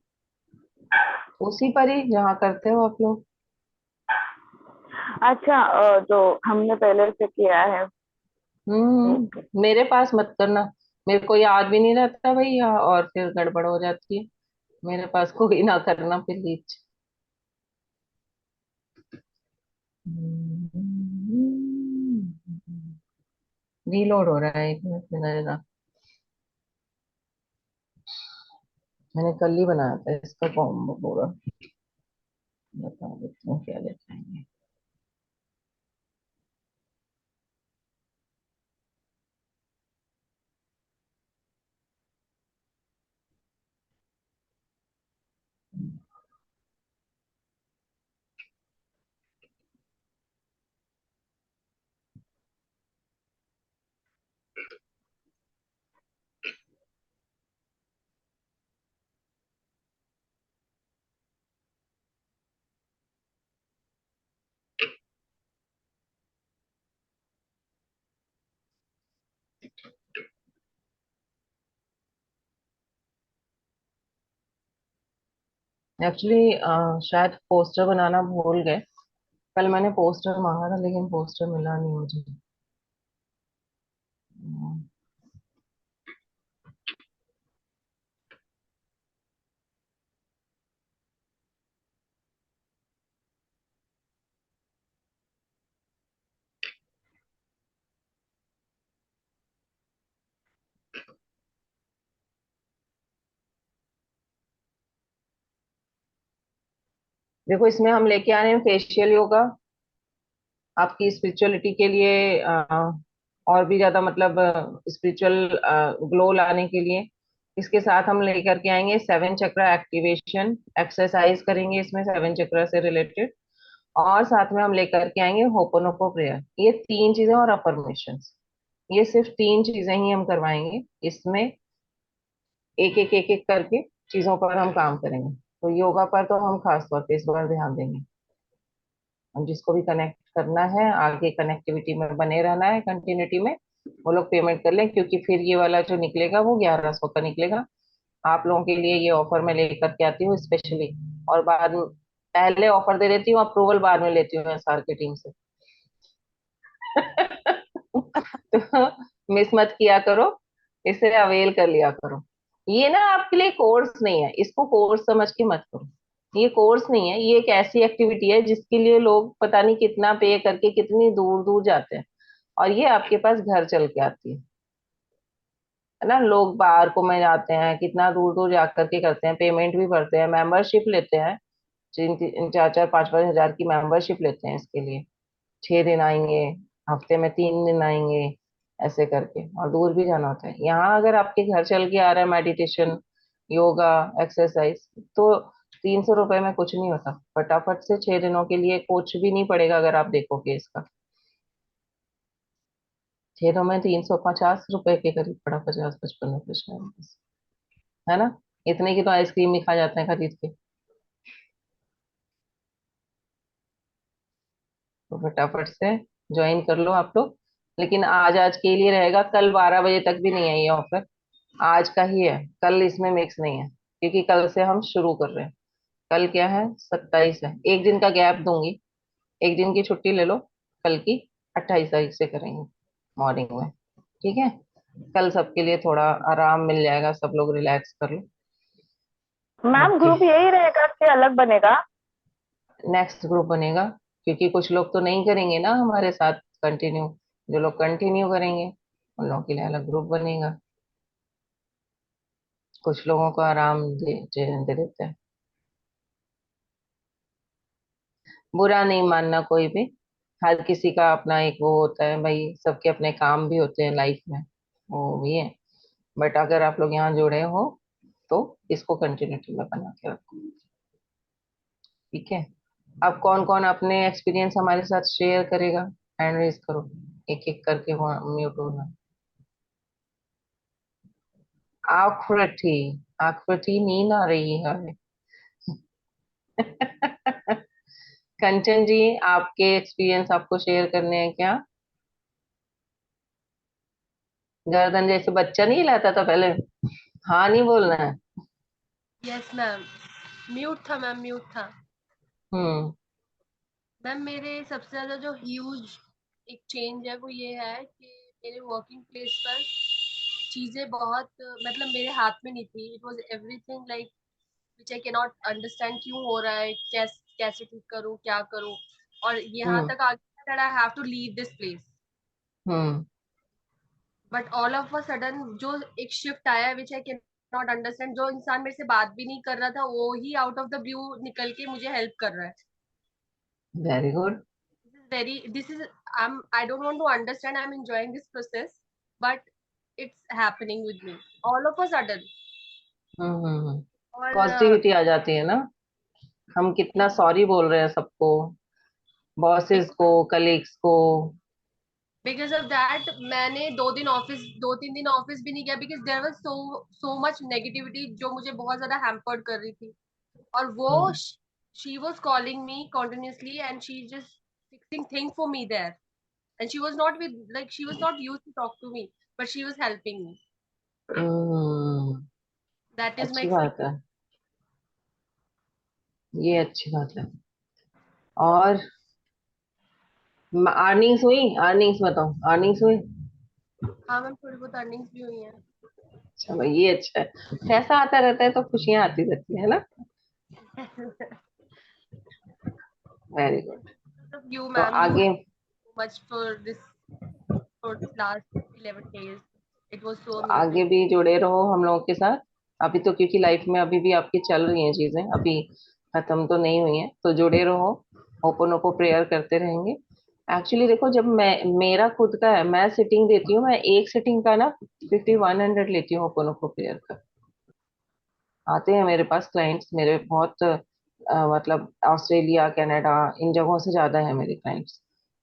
उसी पर ही जहाँ करते हो आप लोग। अच्छा, जो हमने पहले से किया है। ठीक है। मेरे पास मत करना, मेरे को याद भी नहीं रहता भैया, और फिर गड़बड़ हो जाती है। मेरे पास कोई ना करना प्लीज। रीलोड हो रहा है, एक मिनट में रहेगा। मैंने कल ही बनाया था इसका कॉम्बो पूरा। बता देती हूँ क्या लेते हैं। एक्चुअली शायद पोस्टर बनाना भूल गए। कल मैंने पोस्टर मांगा था लेकिन पोस्टर मिला नहीं मुझे। हम्म, देखो इसमें हम लेके आ रहे हैं फेशियल योगा, आपकी स्पिरिचुअलिटी के लिए, और भी ज्यादा मतलब स्पिरिचुअल ग्लो लाने के लिए। इसके साथ हम लेकर के आएंगे 7 चक्र एक्टिवेशन एक्सरसाइज करेंगे इसमें 7 चक्र से रिलेटेड। और साथ में हम लेकर के आएंगे होपोनोपो प्रेयर, ये 3 चीजें और अफर्मेशंस। ये सिर्फ 3 चीजें ही हम करवाएंगे इसमें। एक एक करके चीजों पर हम काम करेंगे। तो योगा पर तो हम खास तौर पे इस बार ध्यान देंगे। हम जिसको भी कनेक्ट करना है, आगे कनेक्टिविटी में बने रहना है, कंटिन्यूटी में, वो लोग पेमेंट कर लें, क्योंकि फिर ये वाला जो निकलेगा वो 1100 का निकलेगा। आप लोगों के लिए ये ऑफर मैं लेकर के आती हूँ स्पेशली। और बाद में पहले ऑफर दे देती हूँ, अप्रूवल बाद में लेती हूँ एसआर की टीम से। तो मिस मत किया करो, इसे अवेल कर लिया करो। ये ना आपके लिए कोर्स नहीं है, इसको कोर्स समझ के मत करो। ये कोर्स नहीं है, ये एक ऐसी एक्टिविटी है जिसके लिए लोग पता नहीं कितना पे करके कितनी दूर दूर जाते हैं, और ये आपके पास घर चल के आती है ना। लोग बाहर को में जाते हैं, कितना दूर दूर जा करके करते हैं, पेमेंट भी भरते हैं, मेंबरशिप लेते हैं। 4 4 5 5 हजार की मेंबरशिप लेते हैं इसके लिए। 6 दिन आएंगे, हफ्ते में 3 दिन आएंगे, ऐसे करके, और दूर भी जाना होता है। यहाँ अगर आपके घर चल के आ रहा है मेडिटेशन, योगा, एक्सरसाइज, तो 300 रुपए में कुछ नहीं होता। फटाफट से 6 दिनों के लिए कुछ भी नहीं पड़ेगा अगर आप देखोगे इसका। 6 दिन में 350 रुपए के करीब पड़ा, 50 55 रुपए शायद बस, है ना। इतने की तो आइसक्रीम ही खा जाते हैं खरीद के। तो फटाफट से ज्वाइन कर लो आप लोग। लेकिन आज आज के लिए रहेगा, कल 12 बजे तक भी नहीं है ये ऑफर। आज का ही है, कल इसमें मिक्स नहीं है, क्योंकि कल से हम शुरू कर रहे हैं। कल क्या है, 27 है, एक दिन का गैप दूंगी। एक दिन की छुट्टी ले लो, कल की 28 तारीख से करेंगे मॉर्निंग में। ठीक है, कल सबके लिए थोड़ा आराम मिल जाएगा, सब लोग रिलैक्स कर लो। मैम ओके, ग्रुप यही रहेगा कि अलग बनेगा? नेक्स्ट ग्रुप बनेगा, क्योंकि कुछ लोग तो नहीं करेंगे ना हमारे साथ कंटिन्यू। जो लोग कंटिन्यू करेंगे उन लोगों के लिए अलग ग्रुप बनेगा। कुछ लोगों को आराम दे देते हैं। बुरा नहीं मानना कोई भी, हर किसी का अपना एक वो होता है भाई, सबके अपने काम भी होते हैं लाइफ में, वो भी है। बट अगर आप लोग यहाँ जुड़े हो तो इसको कंटिन्यूटी में बना के रखो। ठीक है, अब कौन कौन अपने एक्सपीरियंस हमारे साथ शेयर करेगा? हैंड रेज करो, एक एक करके म्यूट होना। आखुरठी, आखुरठी नींद आ रही है। कंचन जी, आपके एक्सपीरियंस आपको शेयर करने हैं क्या? गर्दन जैसे बच्चा नहीं हिलाता था पहले, हाँ नहीं बोलना है। Yes ma'am. म्यूट था मैम, म्यूट था। हम्म। मैम मेरे सबसे ज्यादा जो ह्यूज एक चेंज है वो ये है कि मेरे वर्किंग प्लेस पर चीजें बहुत मतलब मेरे हाथ में नहीं थी। It was everything like which I can not understand क्यों हो रहा है, कैसे ठीक करूँ, क्या करूँ। और यहाँ हम्म। तक आ गया that I have to leave this place. Hmm. But all of a sudden जो एक शिफ्ट आया which I can not understand, जो इंसान मेरे से बात भी नहीं कर रहा था वो ही आउट ऑफ द ब्लू निकल के मुझे हेल्प कर रहा है। Very good. this is I don't want to understand, I'm enjoying this process, but it's happening with me all of a sudden. और पॉजिटिविटी आ जाती है ना, हम कितना सॉरी बोल रहे हैं सबको, बॉसेस को, कलीग्स को। बिकॉज ऑफ दैट मैंने 2 3 दिन ऑफिस भी नहीं गया because there was so much negativity जो मुझे बहुत ज्यादा हैम्पर्ड कर रही थी। और वो हम्म। She was calling me continuously and she just fixing things for me there, and she was not with like she was not used to talk to me, but she was helping me. Hmm, That is my अच्छी experience. बात है, ये अच्छी बात है। और earnings हुई? Earnings बताओ, अर्निंग्स हुई? हाँ मैम, थोड़ी बहुत अर्निंग्स भी हुई हैं। चलो ये अच्छा है, पैसा आता रहता है तो खुशियां आती रहती है ना। Very good. You तो ma'am, you आगे, helped so much for this last 11 days. It was so amazing. आगे भी जुड़े रहो हम लोगों के साथ। अभी तो क्योंकि लाइफ में अभी भी आपकी चल रही हैं चीजें, अभी खत्म तो नहीं हुई हैं, तो जुड़े रहो। ओपन प्रेयर करते रहेंगे। एक्चुअली देखो, जब मेरा खुद का है, मैं सिटिंग देती हूँ, मैं एक सिटिंग का ना 5100 लेती हूँ ओपन प्रेयर का। आते हैं मेरे पास क्लाइंट्स, मेरे बहुत मतलब ऑस्ट्रेलिया, कनाडा, इन जगहों से ज्यादा है मेरे क्लाइंट्स।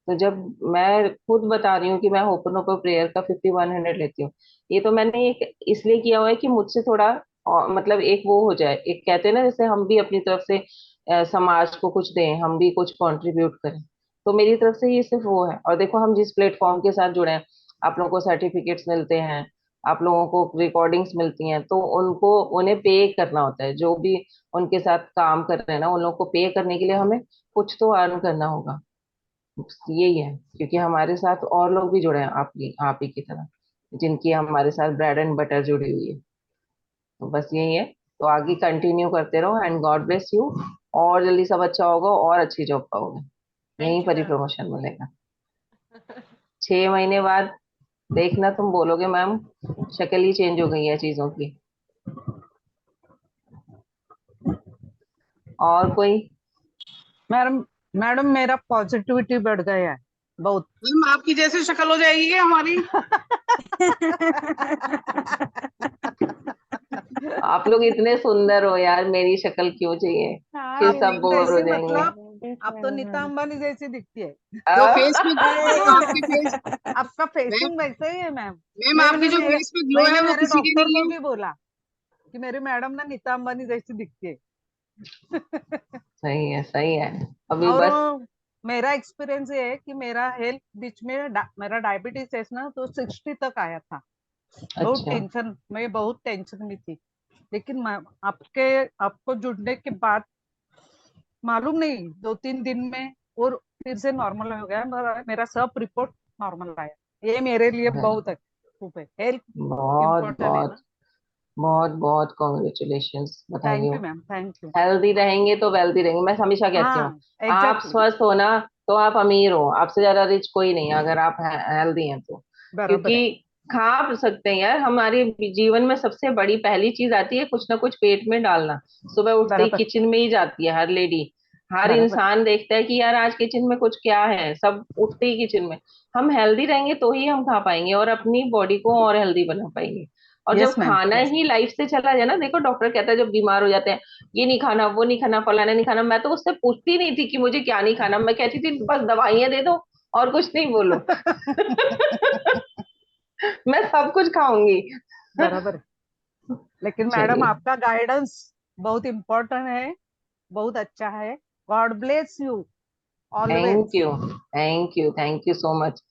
तो जब मैं खुद बता रही हूँ कि मैं ओपन प्रेयर का 5100 लेती हूँ, ये तो मैंने एक इसलिए किया हुआ है कि मुझसे थोड़ा मतलब एक वो हो जाए, एक कहते हैं ना, जैसे हम भी अपनी तरफ से समाज को कुछ दें, हम भी कुछ कंट्रीब्यूट करें। तो मेरी तरफ से ये सिर्फ वो है। और देखो, हम जिस प्लेटफॉर्म के साथ जुड़े हैं, आप लोगों को सर्टिफिकेट्स मिलते हैं, आप लोगों को रिकॉर्डिंग्स मिलती हैं, तो उनको उन्हें पे करना होता है। जो भी उनके साथ काम कर रहे हैं ना, उन लोगों को पे करने के लिए हमें कुछ तो अर्न करना होगा। यही है, क्योंकि हमारे साथ और लोग भी जुड़े हैं, आप ही की तरह, जिनकी हमारे साथ ब्रेड एंड बटर जुड़ी हुई है। तो बस यही है। तो आगे कंटिन्यू करते रहो, एंड गॉड ब्लेस यू। और जल्दी सब अच्छा होगा और अच्छी जॉब पाओगे, यहीं Thank you पर ही ma'am. प्रमोशन मिलेगा। 6 महीने बाद देखना, तुम बोलोगे मैम शक्ल ही चेंज हो गई है चीजों की। और कोई? मैडम, मैडम मेरा पॉजिटिविटी बढ़ गया है बहुत। मैम आपकी जैसे शक्ल हो जाएगी क्या हमारी? आप लोग इतने सुंदर हो यार, मेरी शक्ल क्यों चाहिए? हाँ फिर सब आप बिल्कुल बोर हो जैसी बिल्कुल जाएंगे। मतलब बीच आप में तो नहीं नीता होना। अंबानी जैसी दिखती है। जो आ, फेस में ग्लो है वो आपके फेस। आपका मैम, फेसिंग वैसे ही है मैम। मैम आपके जो फेस पे ग्लो है मैंने वो मेरे किसी के डॉक्टर नहीं को है। भी बोला कि मेरी मैडम ना नीता अंबानी जैसी दिखती है। सही है, सही है। अभी और बस। मेरा एक्सपीरियंस ये है कि मेरा हेल्थ बीच में मेरा डायबिटीज है ना, तो 60 तक आया था। बहुत अच्छा। टेंशन, मैं बहुत टेंशन में थी। लेकिन आपको जुड़ने के बाद मालूम नहीं 2 3 दिन में, और फिर से नॉर्मल हो गया, मेरा सब रिपोर्ट नॉर्मल आया। ये मेरे लिए बहुत है, खूब है। हेल्थ बहुत इम्पोर्टेंट है बहुत ना। बहुत बहुत कॉन्ग्रेचुलेशंस, बधाई थैंक हो। You ma'am, thank you. Healthy रहेंगे तो वेल्दी रहेंगे, मैं हमेशा कहती हूँ। हाँ, आप एग्जैक्टली। स्वस्थ हो ना तो आप अमीर हो, आपसे ज्यादा रिच कोई नहीं है अगर आप हेल्दी हैं तो। बराबर क्योंकि है। खा सकते हैं यार, हमारे जीवन में सबसे बड़ी पहली चीज आती है कुछ ना कुछ पेट में डालना। सुबह उठते ही बराबर, किचन में ही जाती है हर लेडी। हर बराबर। इंसान देखता है कि यार आज किचन में कुछ क्या है, सब उठते ही किचन में। हम हेल्दी रहेंगे तो ही हम खा पाएंगे और अपनी बॉडी को और हेल्दी बना पाएंगे। और जब यस मैम, खाना यस। ही लाइफ से चला जाए ना, देखो डॉक्टर कहता है जब बीमार हो जाते हैं, ये नहीं खाना, वो नहीं खाना, फलाना नहीं खाना, मैं तो उससे पूछती नहीं थी कि मुझे क्या नहीं खाना, मैं कहती थी बस दवाइयां दे दो और कुछ नहीं बोलो। मैं सब कुछ खाऊंगी। बराबर है। लेकिन मैडम, चलिए, आपका गाइडेंस बहुत इम्पोर्टेंट है, बहुत अच्छा है। God bless you thank always. You, thank you, thank you so much.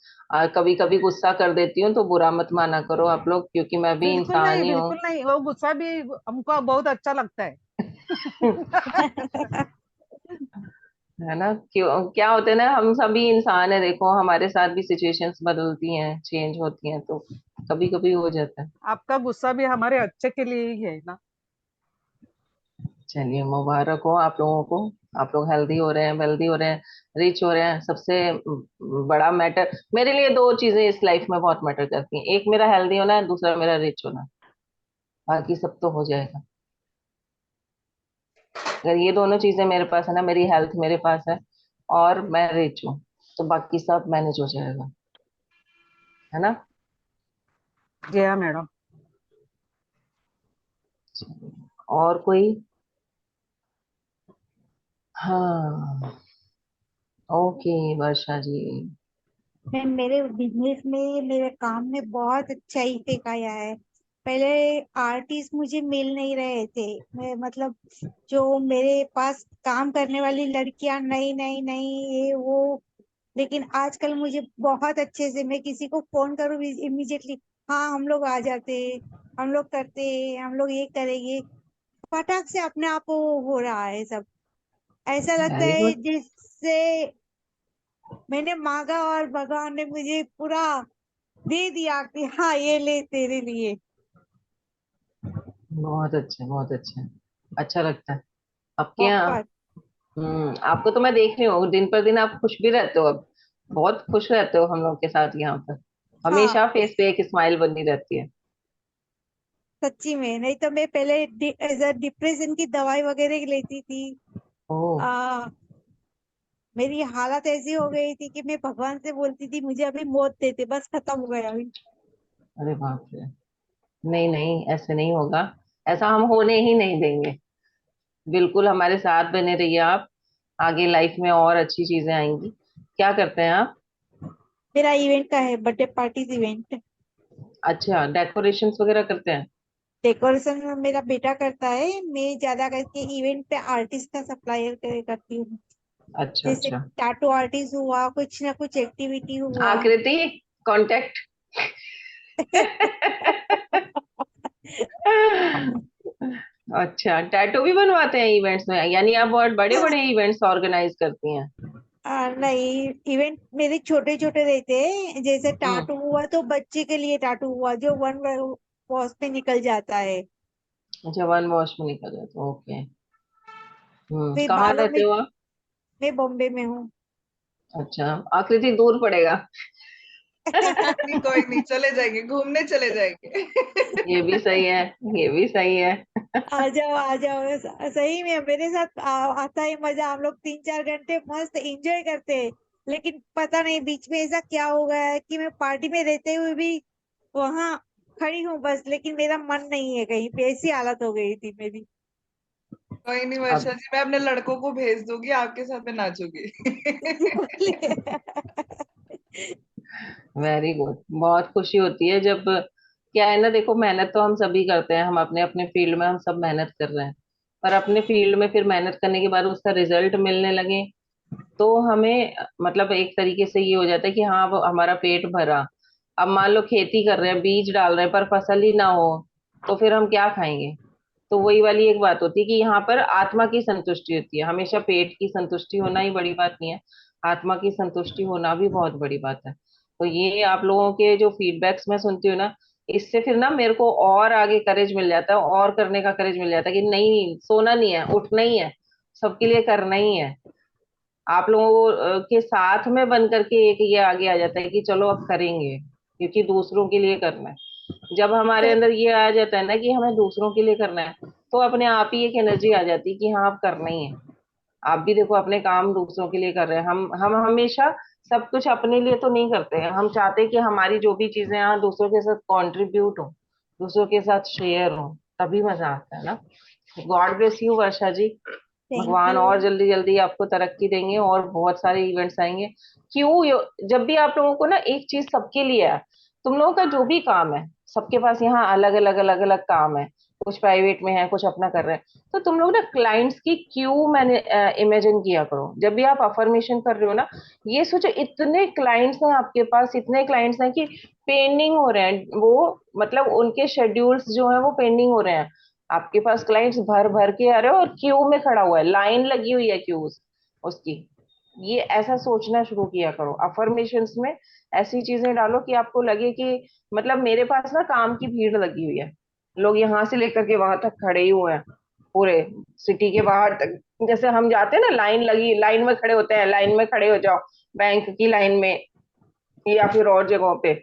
कभी कभी गुस्सा कर देती हूँ तो बुरा मत माना करो आप लोग, क्योंकि मैं भी बिल्कुल इंसान नहीं, ही हूँ। बिल्कुल नहीं, वो गुस्सा भी हमको बहुत अच्छा लगता है। है ना, क्यों क्या होते हैं ना, हम सभी इंसान है, देखो हमारे साथ भी सिचुएशंस बदलती हैं, चेंज होती हैं, तो कभी कभी हो जाता है। आपका गुस्सा भी हमारे अच्छे के लिए ही है ना। चलिए, मुबारक हो आप लोगों को। आप लोग हेल्दी हो रहे हैं, वेल्दी हो रहे हैं, रिच हो रहे हैं। सबसे बड़ा मैटर मेरे लिए दो चीजें इस लाइफ में बहुत मैटर करती हैं, एक मेरा हेल्दी होना है, दूसरा मेरा रिच होना। बाकी सब तो हो जाएगा। अगर ये दोनों चीजें मेरे पास है ना, मेरी हेल्थ मेरे पास है और मैं रिच हूँ, तो बाकी सब मैनेज हो जाएगा। है ना। जी हाँ मैडम। और कोई। हाँ। ओके वर्षा जी। मैं मेरे बिजनेस में, मेरे काम में बहुत अच्छा इफेक्ट आया है। पहले आर्टिस्ट मुझे मिल नहीं रहे थे। मैं मतलब जो मेरे पास काम करने वाली लड़कियां, नई नई नई, ये वो। लेकिन आजकल मुझे बहुत अच्छे से, मैं किसी को फोन करूँ इमीडिएटली, हाँ हम लोग आ जाते हैं, हम लोग करते हैं, हम लोग ये करेंगे, फटाक से अपने आप वो हो रहा है सब। ऐसा लगता वेरी है गुड। जिससे मैंने मांगा और भगवान ने मुझे पूरा दे दिया कि हाँ ये ले तेरे लिए। बहुत अच्छे, बहुत अच्छे। अच्छा लगता है आपके यहाँ। बहुत। आपको तो मैं देख रही हूँ दिन पर दिन, आप खुश भी रहते हो अब। बहुत खुश रहते हो हम लोग के साथ यहाँ पर। हाँ, हमेशा फेस पे एक स्माइल बनी रहती है। सच्ची में, नहीं तो मैं पहले डिप्रेशन की दवाई वगैरह लेती थी। ओह। आ, मेरी हालत ऐसी हो गई थी कि मैं भगवान से बोलती थी मुझे अभी मौत देते, बस खत्म हो गया अभी। अरे बाप रे। नहीं नहीं, ऐसे नहीं होगा। ऐसा हम होने ही नहीं देंगे। बिल्कुल हमारे साथ बने रहिए आप। आगे लाइफ में और अच्छी चीजें आएंगी। क्या करते हैं आप। मेरा इवेंट का है, बर्थडे पार्टीज इवेंट। अच्छा, डेकोरेशंस वगैरह करते हैं। डेकोरेशन मेरा बेटा करता है, मैं ज्यादा करके इवेंट पे आर्टिस्ट का सप्लायर करती हूँ। अच्छा जैसे अच्छा। टैटू आर्टिस्ट हुआ, कुछ ना कुछ एक्टिविटी हुआ। आकृति, कांटेक्ट। अच्छा, टैटू भी बनवाते हैं इवेंट्स में, यानी आप बहुत बड़े बड़े इवेंट्स ऑर्गेनाइज करती हैं। नहीं, इवेंट मेरे छोटे छोटे रहते हैं। जैसे हम्म। टाटू हुआ तो बच्चे के लिए टाटू हुआ, जो वन वॉश पे निकल जाता है। अच्छा, वन वॉश में निकल जाते हो, ओके। फिर कहाँ बालों रहते में, हो आप। मैं बॉम्बे में हूँ। अच्छा, आकृति दूर पड़ेगा। नहीं कोई नहीं, चले जाएंगे, घूमने चले जाएंगे। ये भी सही है, ये भी सही है। आ जाओ आ जाओ, सही में मेरे साथ आता है मजा। हम लोग 3-4 घंटे मस्त एंजॉय करते हैं। लेकिन पता नहीं बीच में ऐसा क्या हो गया है कि मैं पार्टी में रहते हुए भी वहां खड़ी हूँ बस, लेकिन मेरा मन नहीं है कहीं पे। ऐसी हालत हो गई थी मेरी। कोई नहीं अब वर्षा जी, मैं अपने लड़कों को भेज दूंगी, आपके साथ में नाचूंगी। वेरी गुड, बहुत खुशी होती है जब, क्या है ना, देखो मेहनत तो हम सभी करते हैं, हम अपने अपने फील्ड में हम सब मेहनत कर रहे हैं। पर अपने फील्ड में फिर मेहनत करने के बाद उसका रिजल्ट मिलने लगे तो हमें मतलब एक तरीके से ये हो जाता है कि हाँ अब हमारा पेट भरा। अब मान लो खेती कर रहे हैं, बीज डाल रहे हैं, पर फसल ही ना हो तो फिर हम क्या खाएंगे। तो वही वाली एक बात होती है कि यहाँ पर आत्मा की संतुष्टि होती है, हमेशा पेट की संतुष्टि होना ही बड़ी बात नहीं है। आत्मा की संतुष्टि होना भी बहुत बड़ी बात है। तो ये आप लोगों के जो फीडबैक्स मैं सुनती हूँ ना, इससे फिर ना मेरे को और आगे करेज मिल जाता है, और करने का करेज मिल जाता है कि नहीं, सोना नहीं है, उठना ही है, सबके लिए करना ही है। आप लोगों के साथ में बन करके एक ये आगे आ जाता है कि चलो अब करेंगे, क्योंकि दूसरों के लिए करना है। जब हमारे अंदर ये आ जाता है ना कि हमें दूसरों के लिए करना है, तो अपने आप ही एक एनर्जी आ जाती है कि हाँ अब करना ही है। आप भी देखो अपने काम दूसरों के लिए कर रहे हैं। हम हमेशा सब कुछ अपने लिए तो नहीं करते हैं, हम चाहते हैं कि हमारी जो भी चीजें यहाँ दूसरों के साथ कंट्रीब्यूट हो, दूसरों के साथ शेयर हो, तभी मजा आता है ना। God bless you Varsha ji. Thank भगवान यू। और जल्दी जल्दी आपको तरक्की देंगे और बहुत सारे इवेंट्स आएंगे। जब भी आप लोगों को ना एक चीज सबके लिए है, तुम लोगों का जो भी काम है, सबके पास यहाँ अलग अलग अलग अलग काम है, कुछ प्राइवेट में है, कुछ अपना कर रहे हैं, तो तुम लोग ना क्लाइंट्स की क्यू मैंने इमेजिन किया करो जब भी आप अफर्मेशन कर रहे हो ना। ये सोचो इतने क्लाइंट्स हैं आपके पास, इतने क्लाइंट्स हैं कि पेंडिंग हो रहे हैं वो, मतलब उनके शेड्यूल्स जो है वो पेंडिंग हो रहे हैं। आपके पास क्लाइंट्स भर भर के आ रहे हो और क्यू में खड़ा हुआ है, लाइन लगी हुई है क्यू उसकी। ये ऐसा सोचना शुरू किया करो अफर्मेशंस में। ऐसी चीजें डालो कि आपको लगे कि मतलब मेरे पास ना काम की भीड़ लगी हुई है, लोग यहाँ से लेकर के वहां तक खड़े ही हुए हैं, पूरे सिटी के बाहर तक। जैसे हम जाते हैं ना, लाइन लगी, लाइन में खड़े होते हैं, लाइन में खड़े हो जाओ बैंक की लाइन में या फिर और जगहों पे।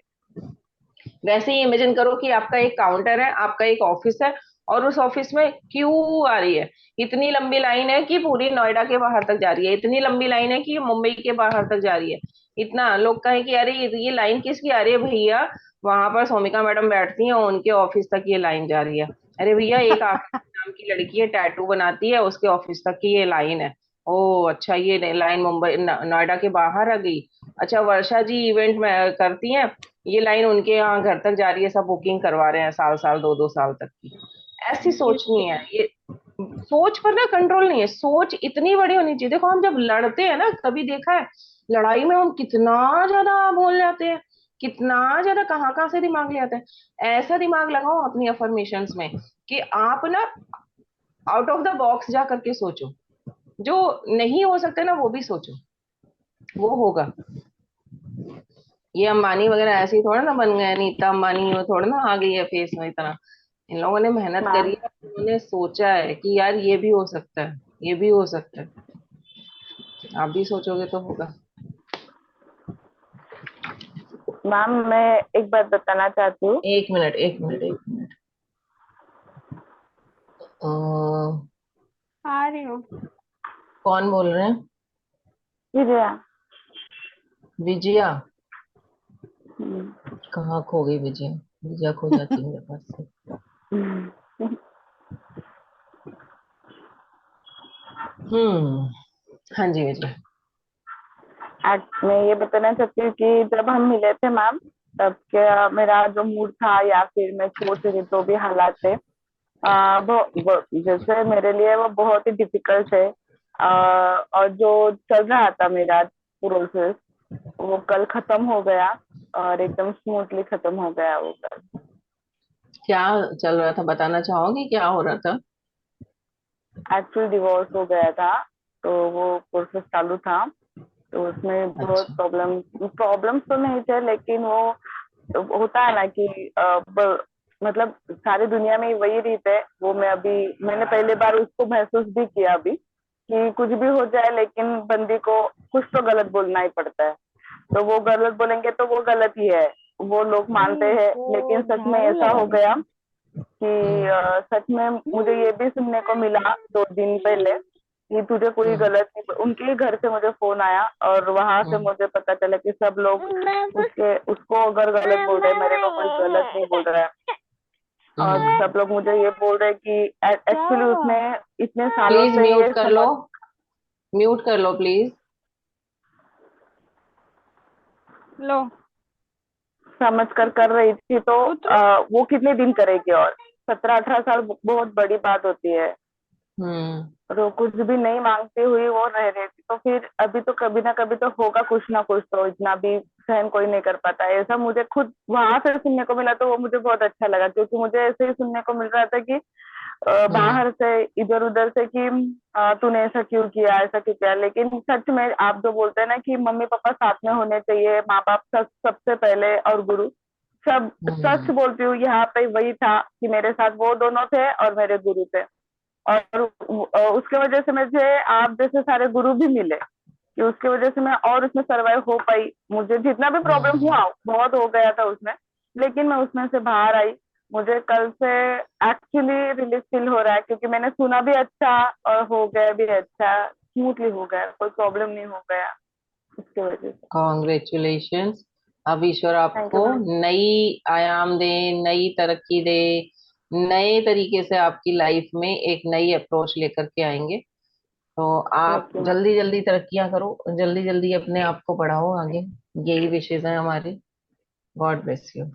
वैसे ही इमेजिन करो कि आपका एक काउंटर है, आपका एक ऑफिस है, और उस ऑफिस में क्यू आ रही है। इतनी लंबी लाइन है कि पूरी नोएडा के बाहर तक जा रही है, इतनी लंबी लाइन है कि मुंबई के बाहर तक जा रही है। इतना लोग कहें कि अरे ये लाइन किसकी आ रही है भैया, वहां पर सोमिका मैडम बैठती हैं, उनके ऑफिस तक ये लाइन जा रही है। अरे भैया एक आकाश नाम की लड़की है, टैटू बनाती है, उसके ऑफिस तक की ये लाइन है। ओ अच्छा, ये लाइन मुंबई नोएडा के बाहर आ गई। अच्छा वर्षा जी इवेंट में करती हैं, ये लाइन उनके यहाँ घर तक जा रही है, सब बुकिंग करवा रहे हैं साल साल दो दो साल तक की। ऐसी थैंक यू। सोचनी है ये। सोच पर ना कंट्रोल नहीं है, सोच इतनी बड़ी होनी चाहिए। देखो हम जब लड़ते हैं ना, कभी देखा है लड़ाई में हम कितना ज्यादा बोल जाते हैं, कितना ज्यादा कहाँ कहाँ से दिमाग ले आते हैं। ऐसा दिमाग लगाओ अपनी अफर्मेशंस में कि आप ना आउट ऑफ द बॉक्स जा करके सोचो, जो नहीं हो सकता ना वो भी सोचो, वो होगा। ये अंबानी वगैरह ऐसे ही थोड़ा ना बन गए, नीता अंबानी वो थोड़ा ना आ गई है फेस में इतना। इन लोगों ने मेहनत करी मैम है, उन्होंने सोचा है कि यार ये भी हो सकता है, ये भी हो सकता है। आप भी सोचोगे तो होगा। मैम मैं एक बात बताना चाहती हूँ। एक मिनट एक मिनट एक मिनट। आ रही हूँ। कौन बोल रहे हैं? विजया। विजया? हम्म। कहाँ खो गई विजया? विजया खो जाती है मेरे पास से। हाँ जी विजया। मैं ये बताना चाहती हूँ कि जब हम मिले थे मैम, तब क्या मेरा जो मूड था या फिर मैं सोच रही जो भी हालात थे, वो जैसे मेरे लिए वो बहुत ही डिफिकल्ट है। और जो चल रहा था मेरा प्रोसेस, वो कल खत्म हो गया और एकदम स्मूथली खत्म हो गया वो कल। क्या चल रहा था, बताना चाहोगे क्या हो रहा था? एक्चुअल डिवोर्स हो गया था, तो वो प्रोसेस चालू था। तो उसमें बहुत अच्छा। प्रॉब्लम्स तो नहीं थे, लेकिन वो होता है ना कि मतलब सारी दुनिया में वही रीत है। वो मैंने पहली बार उसको महसूस भी किया अभी, कि कुछ भी हो जाए लेकिन बंदी को कुछ तो गलत बोलना ही पड़ता है। तो वो गलत बोलेंगे तो वो गलत ही है, वो लोग मानते अरे हैं। वो लेकिन सच में झाड़ू ऐसा लगा हो रही गया थी। कि सच में मुझे ये भी सुनने को मिला 2 दिन पहले कि तुझे कोई गलत नहीं। उनके ही घर से मुझे फोन आया और वहां से मुझे पता चला कि सब लोग उसको अगर गलत बोल रहे हैं, मेरे को कोई गलत नहीं बोल रहा है। और सब लोग मुझे ये बोल रहे हैं कि एक्चुअली उसने इतने सालों प्लीज से ये म्यूट कर लो, समझ म्यूट कर लो प्लीज। लो। समझ कर रही थी, तो उतरो। वो कितने दिन करेगी? और 17-18 साल बहुत बड़ी बात होती है। हम्म। तो कुछ भी नहीं मांगते हुए वो रह रही थी, तो फिर अभी तो कभी ना कभी तो होगा कुछ ना कुछ, तो इतना भी सहन कोई नहीं कर पाता है, ऐसा मुझे खुद वहां से सुनने को मिला, तो वो मुझे बहुत अच्छा लगा, क्योंकि मुझे ऐसे ही सुनने को मिल रहा था कि हम्म। बाहर से इधर उधर से कि तूने ऐसा क्यों किया, ऐसा क्यों किया। लेकिन सच में आप जो बोलते हैं ना कि मम्मी पापा साथ में होने चाहिए, माँ बाप सबसे पहले और गुरु, सब सच हम्म। बोलती हूँ, यहाँ पे वही था कि मेरे साथ वो दोनों थे और मेरे गुरु थे। और उसके वजह से मुझे आप जैसे सारे गुरु भी मिले, कि उसकी वजह से मैं और उसमें सरवाइव हो पाई। मुझे जितना भी प्रॉब्लम हम्म। हुआ बहुत हो गया था उसमें, लेकिन मैं उसमें से बाहर आई। मुझे कल से एक्चुअली रिलीफ फील हो रहा है, क्योंकि मैंने सुना भी अच्छा और हो गया भी अच्छा, स्मूथली हो गया, कोई प्रॉब्लम नहीं हो गया उसकी वजह से। कॉन्ग्रेचुलेशंस। अब ईश्वर थैंक आपको यू मैम। नई आयाम दे, नई तरक्की दे, नए तरीके से आपकी लाइफ में एक नई अप्रोच लेकर के आएंगे। तो आप ओके मैम। जल्दी जल्दी तरक्कियां करो, जल्दी जल्दी अपने आप को बढ़ाओ आगे। यही विशेष है हमारी। God bless you.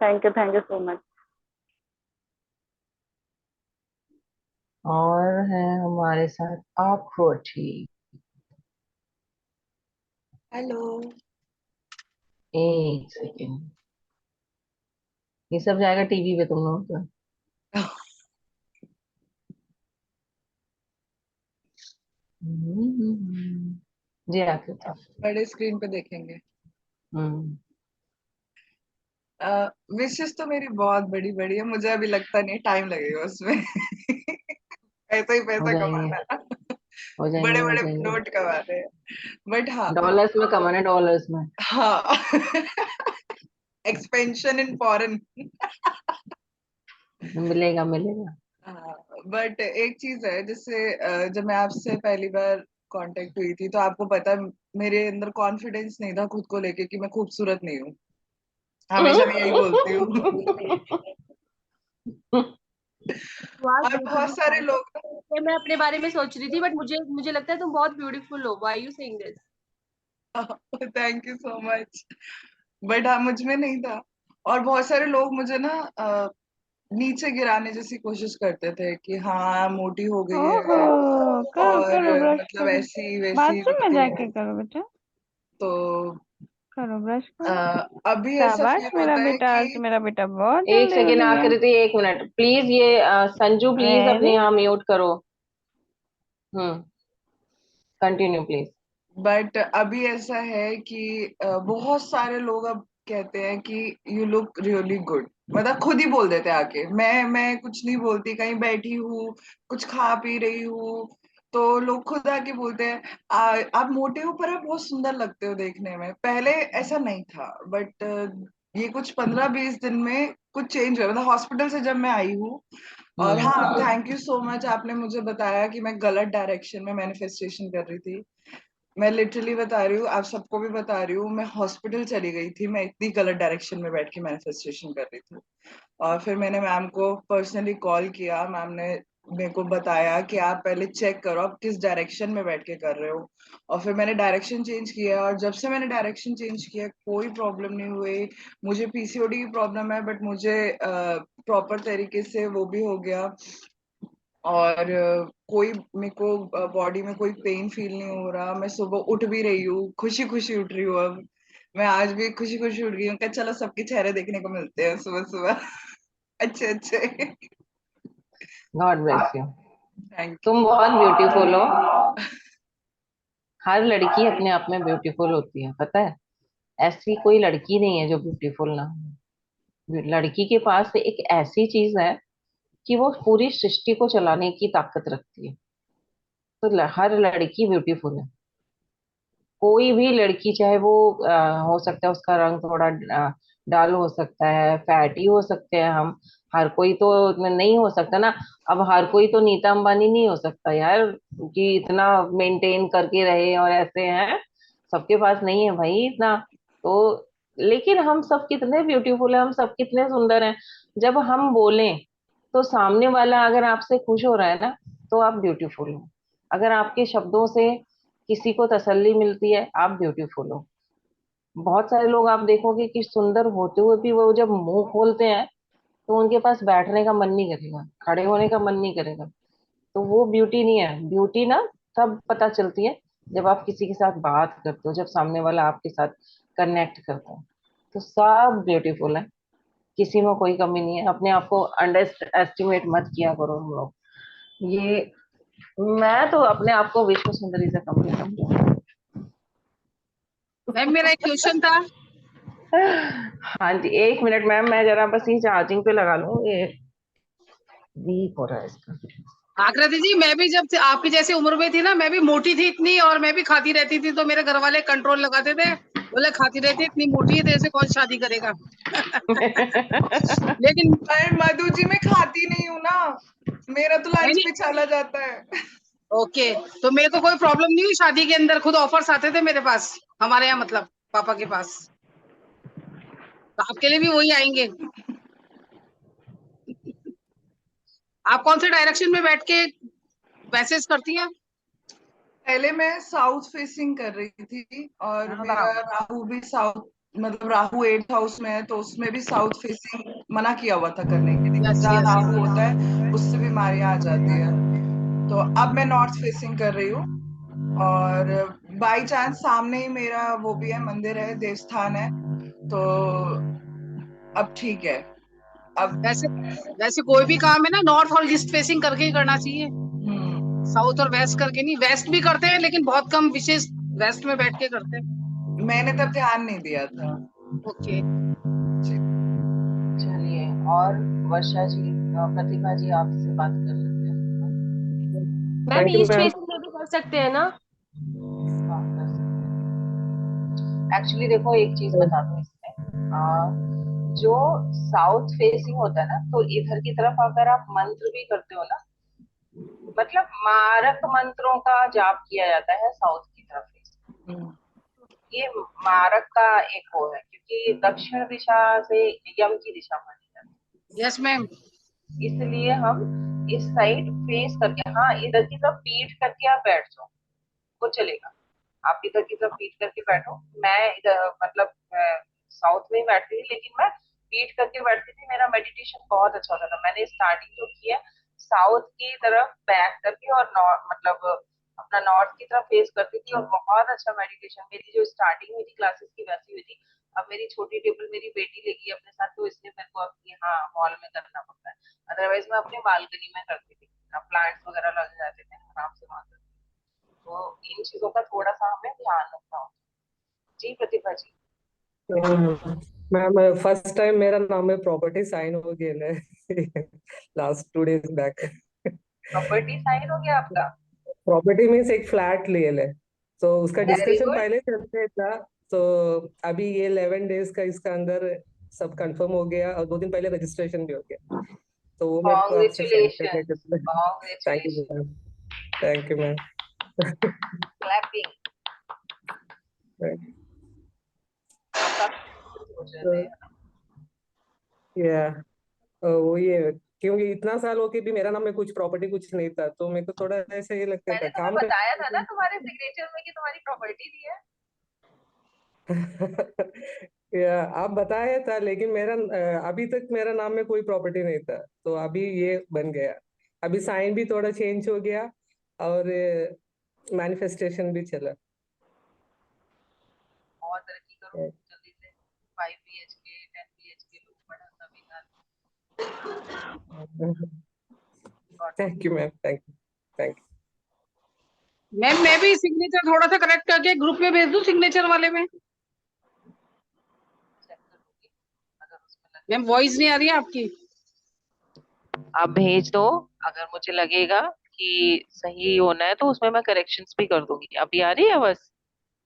Thank you so much. और है हमारे साथ आकृति। हेलो। एक सेकेंड, ये सब जाएगा टीवी पे तुम लोग का। जी आकृति। बड़े स्क्रीन पे देखेंगे। हम्म। विशेष तो मेरी बहुत बड़ी बड़ी है, मुझे अभी लगता नहीं टाइम लगेगा उसमें। पैसा ही हो पैसा जाएंगे, कमाना है। हो बड़े जाएंगे, हो बड़े जाएंगे। नोट कमाने हैं। बट हाँ। डॉलर्स में कमाना, डॉलर्स में। हाँ। Expansion in foreign. मिलेगा, मिलेगा। हाँ। बट एक चीज है, जैसे जब मैं आपसे पहली बार कांटेक्ट हुई थी, तो आपको पता है मेरे अंदर कॉन्फिडेंस नहीं था खुद को लेके कि मैं खूबसूरत नहीं हूँ। हमेशा मैं यही बोलती हूँ। वाह और बहुत सारे ब्यूटीफुल। लोग ना। मैं अपने बारे में सोच रही थी, बट मुझे मुझे लगता है तुम बहुत ब्यूटीफुल हो। Why you saying this? Thank you so much. But हाँ, मुझ में नहीं था। और बहुत सारे लोग मुझे ना नीचे गिराने जैसी कोशिश करते थे कि हाँ मोटी हो गई ओहो, है, करो और करो ब्रश मतलब करो, ऐसी वैसी बाथरूम में दिखती है। जाके करो बेटा, तो करो ब्रश अ, करो। अभी ऐसा शाबाश फील मेरा होता है बेटा, आज कि मेरा बेटा बहुत एक जल्दी उठ सेकेंड गया। आकृति, एक मिनट प्लीज। ये संजू प्लीज अपने वेरी यहाँ म्यूट करो। हम्म। Continue please. बट अभी ऐसा है कि बहुत सारे लोग अब कहते हैं कि यू लुक रियली गुड, मतलब खुद ही बोल देते हैं आके। मैं कुछ नहीं बोलती, कहीं बैठी हूँ, कुछ खा पी रही हूँ, तो लोग खुद आके बोलते हैं आप मोटे हो पर आप बहुत सुंदर लगते हो देखने में। पहले ऐसा नहीं था, बट ये कुछ 15-20 दिन में कुछ चेंज हुआ, मतलब हॉस्पिटल से जब मैं आई हूँ। और हम्म। हाँ, थैंक यू सो मच, आपने मुझे बताया कि मैं गलत डायरेक्शन में मैनिफेस्टेशन कर रही थी। मैं लिटरली बता रही हूँ, आप सबको भी बता रही हूँ, मैं हॉस्पिटल चली गई थी, मैं इतनी गलत डायरेक्शन में बैठ के मैनिफेस्टेशन कर रही थी। और फिर मैंने मैम को पर्सनली कॉल किया, मैम ने मेरे को बताया कि आप पहले चेक करो आप किस डायरेक्शन में बैठ के कर रहे हो। और फिर मैंने डायरेक्शन चेंज किया, और जब से मैंने डायरेक्शन चेंज किया कोई प्रॉब्लम नहीं हुई। मुझे पीसीओडी की प्रॉब्लम है, बट मुझे प्रॉपर तरीके से वो भी हो गया। और कोई मेरे को बॉडी में कोई पेन फील नहीं हो रहा। मैं सुबह उठ भी रही हूँ, खुशी खुशी उठ रही हूँ अब। मैं आज भी खुशी खुशी उठ गई हूँ कि चलो सबके चेहरे देखने को मिलते हैं सुबह सुबह। अच्छे अच्छे। God bless you. थैंक तुम बहुत ब्यूटीफुल हो। हर लड़की अपने आप में ब्यूटीफुल होती है, पता है। ऐसी कोई लड़की नहीं है जो ब्यूटीफुल ना हो। लड़की के पास एक ऐसी चीज है कि वो पूरी सृष्टि को चलाने की ताकत रखती है। तो हर लड़की ब्यूटीफुल है। कोई भी लड़की, चाहे वो हो सकता है उसका रंग थोड़ा डाल हो सकता है, फैटी हो सकते हैं हम। हर कोई तो नहीं हो सकता ना। अब हर कोई तो नीता अंबानी नहीं हो सकता यार, कि इतना मेंटेन करके रहे और ऐसे हैं। सबके पास नहीं है भाई इतना। तो लेकिन हम सब कितने ब्यूटीफुल है, हम सब कितने सुंदर हैं। जब हम बोलें तो सामने वाला अगर आपसे खुश हो रहा है ना, तो आप ब्यूटीफुल हो। अगर आपके शब्दों से किसी को तसल्ली मिलती है, आप ब्यूटीफुल हो। बहुत सारे लोग आप देखोगे कि सुंदर होते हुए भी वो जब मुंह खोलते हैं तो उनके पास बैठने का मन नहीं करेगा, खड़े होने का मन नहीं करेगा। तो वो ब्यूटी नहीं है। ब्यूटी ना तब पता चलती है जब आप किसी के साथ बात करते हो, जब सामने वाला आपके साथ कनेक्ट करता है। तो सब ब्यूटीफुल है, किसी में कोई कमी नहीं है। अपने आप को अंडर एस्टिमेट मत किया करो हम लोग। ये मैं तो अपने आप को विश्व सुंदरी से कम नहीं समझूंगी। मैम मेरा एक क्वेश्चन था। हाँ जी, 1 मिनट मैम, मैं जरा बस ये चार्जिंग पे लगा लूं, ये वीक हो रहा है इसका। आकृति जी, मैं भी जब आपकी जैसी उम्र में थी ना, मैं भी मोटी थी इतनी, और मैं भी खाती रहती थी, तो मेरे घर वाले कंट्रोल लगाते थे, बोले खाती रहती इतनी मोटी है, तेरे से कौन शादी करेगा। लेकिन पर मधु जी मैं खाती नहीं हूँ ना, मेरा तो लंच नहीं, भी चला जाता है। ओके, तो मेरे को कोई प्रॉब्लम नहीं हुई शादी के अंदर, खुद ऑफर्स आते थे मेरे पास, हमारे यहाँ मतलब पापा के पास। तो आपके लिए भी वही आएंगे। आप कौन से डायरेक्शन में बैठ के मैसेज करती हैं? पहले मैं साउथ फेसिंग कर रही थी, और मेरा राहु भी साउथ, मतलब राहु 8th हाउस में है, तो उसमें भी साउथ फेसिंग मना किया हुआ था करने के लिए। यस जहाँ यस राहु होता है उससे बीमारियां आ जाती है। तो अब मैं नॉर्थ फेसिंग कर रही हूँ, और बाई चांस सामने ही मेरा वो भी है, मंदिर है, देवस्थान है, तो अब ठीक है। अब वैसे वैसे कोई भी काम है ना, नॉर्थ और ईस्ट फेसिंग करके ही करना चाहिए, साउथ और वेस्ट करके नहीं। वेस्ट भी करते हैं लेकिन बहुत कम, विशेष वेस्ट में बैठ के करते हैं। मैंने तब ध्यान नहीं दिया था। ओके, चलिए, और वर्षा जी, प्रतिभा जी आपसे बात कर लेते हैं। Ma'am thank you east ma'am. Facing में भी कर सकते हैं ना? हाँ, कर सकते हैं। एक्चुअली देखो, एक चीज बता दूं इसमें, जो साउथ फेसिंग होता है ना, तो इधर की तरफ अगर आप मंत्र भी करते हो ना, मतलब मारक मंत्रों का जाप किया जाता है साउथ की तरफ। ये मारक का एक वो है, क्योंकि दक्षिण दिशा से यम की दिशा मानी जाती यस मैम। है, इसलिए हम इस साइड फेस करके, हाँ इधर की तरफ पीठ करके आप बैठ जाओ तो चलेगा। आप इधर की तरफ पीठ करके बैठो। मैं इधर मतलब साउथ में ही बैठती थी, लेकिन मैं पीठ करके बैठती थी, मेरा मेडिटेशन बहुत अच्छा होता था। मैंने स्टार्टिंग जो की है साउथ की तरफ बैक करके, और नॉर्थ मतलब अपना नॉर्थ की तरफ फेस करती थी, और बहुत अच्छा मेडिटेशन, मेरी जो स्टार्टिंग हुई थी क्लासेस की वैसी हुई थी। अब मेरी छोटी टेबल मेरी बेटी लेगी अपने साथ, तो इसलिए मेरे को अब यहाँ हॉल में करना पड़ता है। अदरवाइज मैं अपनी बालकनी में करती थी, प्लांट्स वगैरह लग जाते थे आराम से वहां। तो इन चीजों का थोड़ा सा हमें ध्यान रखना होता है। जी Pratibha ji. Ma'am first time मेरा नाम में प्रॉपर्टी साइन हो गया है लास्ट 2 days बैक। प्रॉपर्टी साइन हो गया आपका? प्रॉपर्टी मीन्स एक फ्लैट ले ले, तो उसका वेरी डिस्कशन गुड। पहले चलते था। तो अभी ये 11 days का इसका अंदर सब कंफर्म हो गया, और 2 दिन पहले रजिस्ट्रेशन भी हो गया। तो वो मेरे को आपसे शेयर करने कॉन्ग्रेचुलेशन, के लिए thank you congratulation. Ma'am. Thank you ma'am. Clapping. आप काफी सोच रहे थे, है ना? या वो ये, क्योंकि इतना साल हो के भी मेरा नाम में कुछ प्रॉपर्टी कुछ नहीं था, तो मेरे को थोड़ा ऐसे ये लगता था मैंने तुम्हें काम बताया था ना कर। तुम्हारे सिग्नेचर में कि तुम्हारी प्रॉपर्टी भी है। या आप बताया था, लेकिन मेरा अभी तक मेरा नाम में कोई प्रॉपर्टी नहीं था, तो अभी ये बन गया। अभी साइन भी थोड़ा चेंज हो गया, और मैनिफेस्टेशन भी चला। और तरक्की करो जल्दी से। 5 BHK 10 BHK लोग बढ़ा तभी thank you ma'am, thank you, thank you. Ma'am मैं भी सिग्नेचर थोड़ा सा करेक्ट करके ग्रुप में भेज दूं, सिग्नेचर वाले में। मैम वॉइस नहीं आ रही है आपकी। आप भेज दो, अगर मुझे लगेगा कि सही होना है तो उसमें मैं करेक्शंस भी कर दूंगी। अभी आ रही है बस?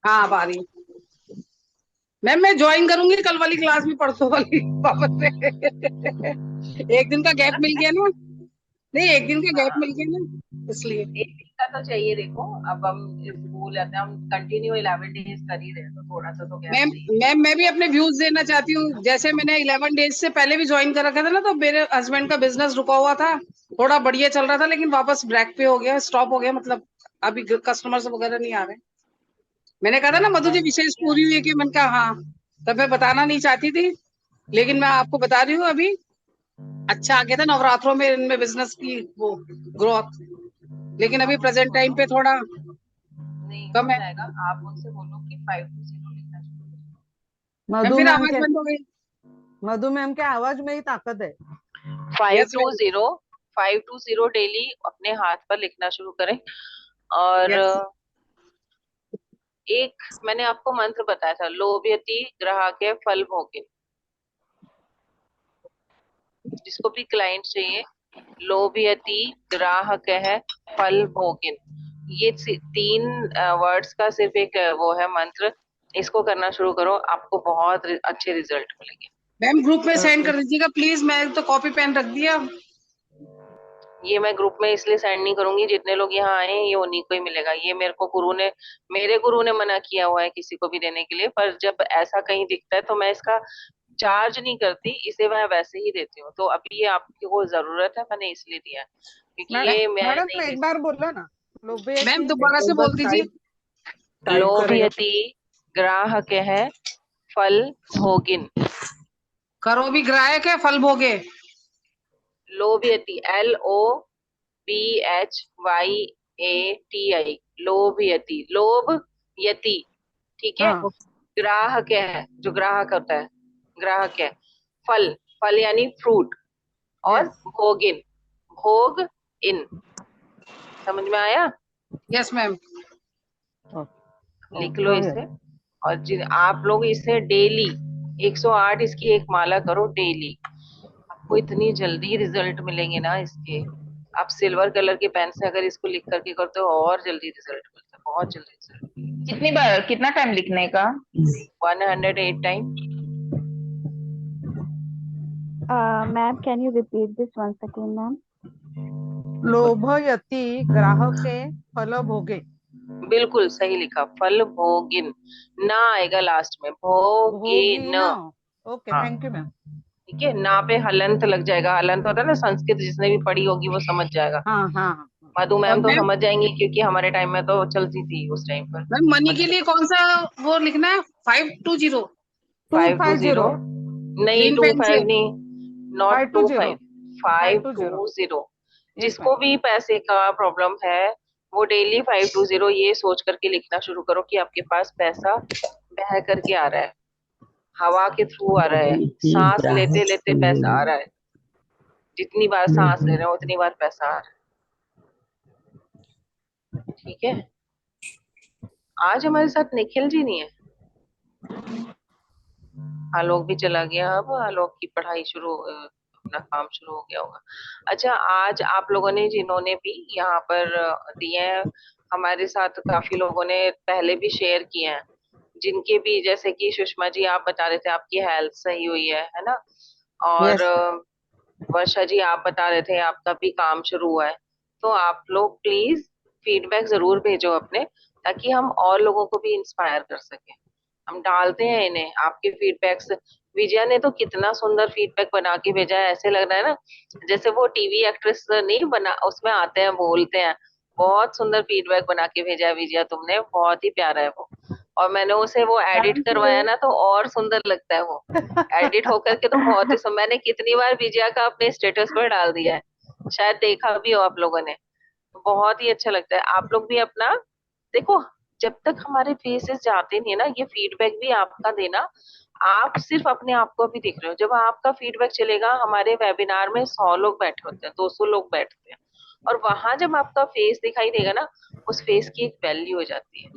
हाँ अब आ रही है। मैम मैं ज्वाइन करूंगी कल वाली क्लास भी, परसों वाली वापस से। एक दिन का गैप मिल गया ना, नहीं एक दिन का गैप हाँ, मिल गया ना, इसलिए। 1 दिन का तो चाहिए। देखो अब हम स्कूल जाते हैं, हम कंटिन्यू 11 days कर ही रहे हैं, तो थोड़ा सा तो गैप मैम चाहिए। मैम मैं भी अपने व्यूज देना चाहती हूँ। जैसे मैंने 11 डेज से पहले भी ज्वाइन कर रखा था ना, तो मेरे हस्बैंड का बिजनेस रुका हुआ था, थोड़ा बढ़िया चल रहा था, लेकिन वापस ब्रेक पे हो गया, स्टॉप हो गया, मतलब अभी कस्टमर्स वगैरह नहीं आ रहे। मैंने कहा था ना मधु जी विशेष पूरी हुई है, कि मैंने कहा हाँ, तब मैं बताना नहीं चाहती थी, लेकिन मैं आपको बता रही हूँ अभी अच्छा आ गया था नवरात्रों में इनमें बिजनेस की वो ग्रोथ, लेकिन अभी प्रेजेंट टाइम पे थोड़ा नहीं हो कम है। जाएगा। आप उनसे बोलो कि 5 to 0 लिखना शुरू करो। मैम मधु फिर मैम आवाज के बंद हो गई। मधु मैम के आवाज में ही ताकत है। 520 डेली अपने हाथ पर लिखना शुरू करें। और यस एक मैंने आपको मंत्र बताया था, लोभयति ग्राहके फल भोगिन। जिसको भी क्लाइंट चाहिए, लोभयति ग्राहकः फल भोगिन, ये 3 वर्ड्स का सिर्फ एक वो है मंत्र। इसको करना शुरू करो, आपको बहुत अच्छे रिजल्ट मिलेंगे। मैम ग्रुप में सेंड कर दीजिएगा प्लीज, मैं तो कॉपी पेन रख दिया। ये मैं ग्रुप में इसलिए सेंड नहीं करूंगी, जितने लोग यहाँ आए हैं ये उन्हीं को ही मिलेगा। ये मेरे गुरु ने मना किया हुआ है किसी को भी देने के लिए, पर जब ऐसा कहीं दिखता है तो मैं इसका चार्ज नहीं करती, इसे मैं वैसे ही देती हूँ। तो अभी ये आपको जरूरत है, मैंने इसलिए दिया है, क्योंकि ये मैं मैडम नहीं एक बार बोलो ना, मैम दोबारा से एक बार बोल दीजिए। टाइप लोभयति ग्राहकः फल भोगिन। करो भी ग्राहक है फल भोगे। लोभयति LOBHYATI, लोभयति, लोभ यति, ठीक है। हाँ ग्राहक है, जो ग्राहक होता है, ग्राहक है। फल, फल यानी फ्रूट, और यस भोगिन, भोग इन। समझ में आया? Yes ma'am. लिख लो इसे। और आप लोग इसे डेली 108 इसकी एक माला करो डेली। आपको इतनी जल्दी रिजल्ट मिलेंगे ना इसके। आप सिल्वर कलर के पेन से अगर इसको लिख करके करते हो और जल्दी रिजल्ट मिलता है, बहुत जल्दी रिजल्ट। कितनी बार, कितना टाइम लिखने का? 108 time. Ma'am can you repeat this once again ma'am? लोभयति ग्राहके फल भोगे। बिल्कुल सही लिखा, फल भोगिन, ना आएगा लास्ट में, भोगिन। ओके हाँ थैंक यू मैम। ठीक है, ना पे हलंत लग जाएगा। हलंत होता है ना, संस्कृत जिसने भी पढ़ी होगी वो समझ जाएगा। हाँ हाँ मधु और मैम तो मैम समझ जाएंगी, क्योंकि हमारे टाइम में तो चलती थी उस टाइम पर। मैम मनी के लिए कौन सा वो लिखना है? 520 520 नहीं, ग्रीन पेन 25 से। नहीं, नॉट 520 520। यस जिसको भी पैसे का प्रॉब्लम है वो डेली 520 ये सोच करके लिखना शुरू करो कि आपके पास पैसा बह करके आ रहा है, हवा के थ्रू आ रहा है, सांस लेते लेते पैसा आ रहा है। जितनी बार सांस ले रहे हो उतनी बार पैसा आ रहा है। ठीक है, आज हमारे साथ निखिल जी नहीं है। आलोक भी चला गया, अब आलोक की पढ़ाई शुरू, अपना काम शुरू हो गया होगा। अच्छा, आज आप लोगों ने जिन्होंने भी यहाँ पर दिए हैं, हमारे साथ काफी लोगों ने पहले भी शेयर किए हैं, जिनके भी, जैसे कि सुषमा जी आप बता रहे थे आपकी हेल्थ सही हुई है ना। और वर्षा जी आप बता रहे थे आपका भी काम शुरू हुआ है। तो आप लोग प्लीज फीडबैक जरूर भेजो अपने, ताकि हम और लोगों को भी इंस्पायर कर सके। हम डालते हैं इन्हें आपके फीडबैक्स। विजया ने तो कितना सुंदर फीडबैक बना के भेजा है, ऐसे लग रहा है ना जैसे वो टीवी एक्ट्रेस नहीं बना, उसमें आते हैं बोलते हैं। बहुत सुंदर फीडबैक बना के भेजा है विजया तुमने, बहुत ही प्यारा है वो। और मैंने उसे वो एडिट करवाया ना, तो और सुंदर लगता है वो एडिट होकर के, तो बहुत ही सुंदर। मैंने कितनी बार विजया का अपने स्टेटस पर डाल दिया है, शायद देखा भी हो आप लोगों ने। बहुत ही अच्छा लगता है। आप लोग भी अपना देखो, जब तक हमारे फेसेस जाते नहीं है ना, ये फीडबैक भी आपका देना। आप सिर्फ अपने आप को भी देख रहे हो, जब आपका फीडबैक चलेगा, हमारे वेबिनार में 100 लोग बैठे होते हैं, 200 लोग बैठते हैं, और वहां जब आपका फेस दिखाई देगा ना, उस फेस की एक वैल्यू हो जाती है।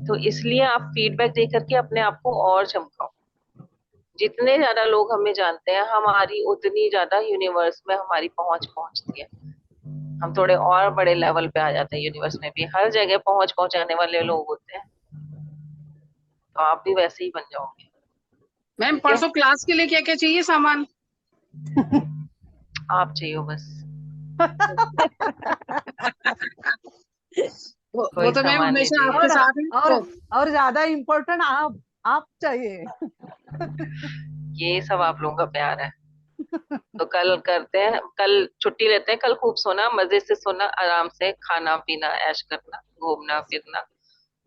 तो इसलिए आप फीडबैक दे करके अपने आप को और चमकाओ। जितने ज्यादा लोग हमें जानते हैं, हमारी उतनी ज्यादा यूनिवर्स में हमारी पहुंच पहुंचती है। हम थोड़े और बड़े लेवल पे आ जाते हैं यूनिवर्स में भी, हर जगह पहुंचाने वाले लोग होते हैं। तो आप भी वैसे ही बन जाओगे। मैम परसों क्लास के लिए क्या क्या चाहिए सामान? आप चाहिए बस। वो तो मैम हमेशा आपके साथ है। और ज्यादा इम्पोर्टेंट आप चाहिए। ये सब आप लोगों का प्यार है। तो कल करते हैं, कल छुट्टी लेते हैं, कल खूब सोना, मजे से सोना, आराम से खाना पीना, ऐश करना, घूमना फिरना।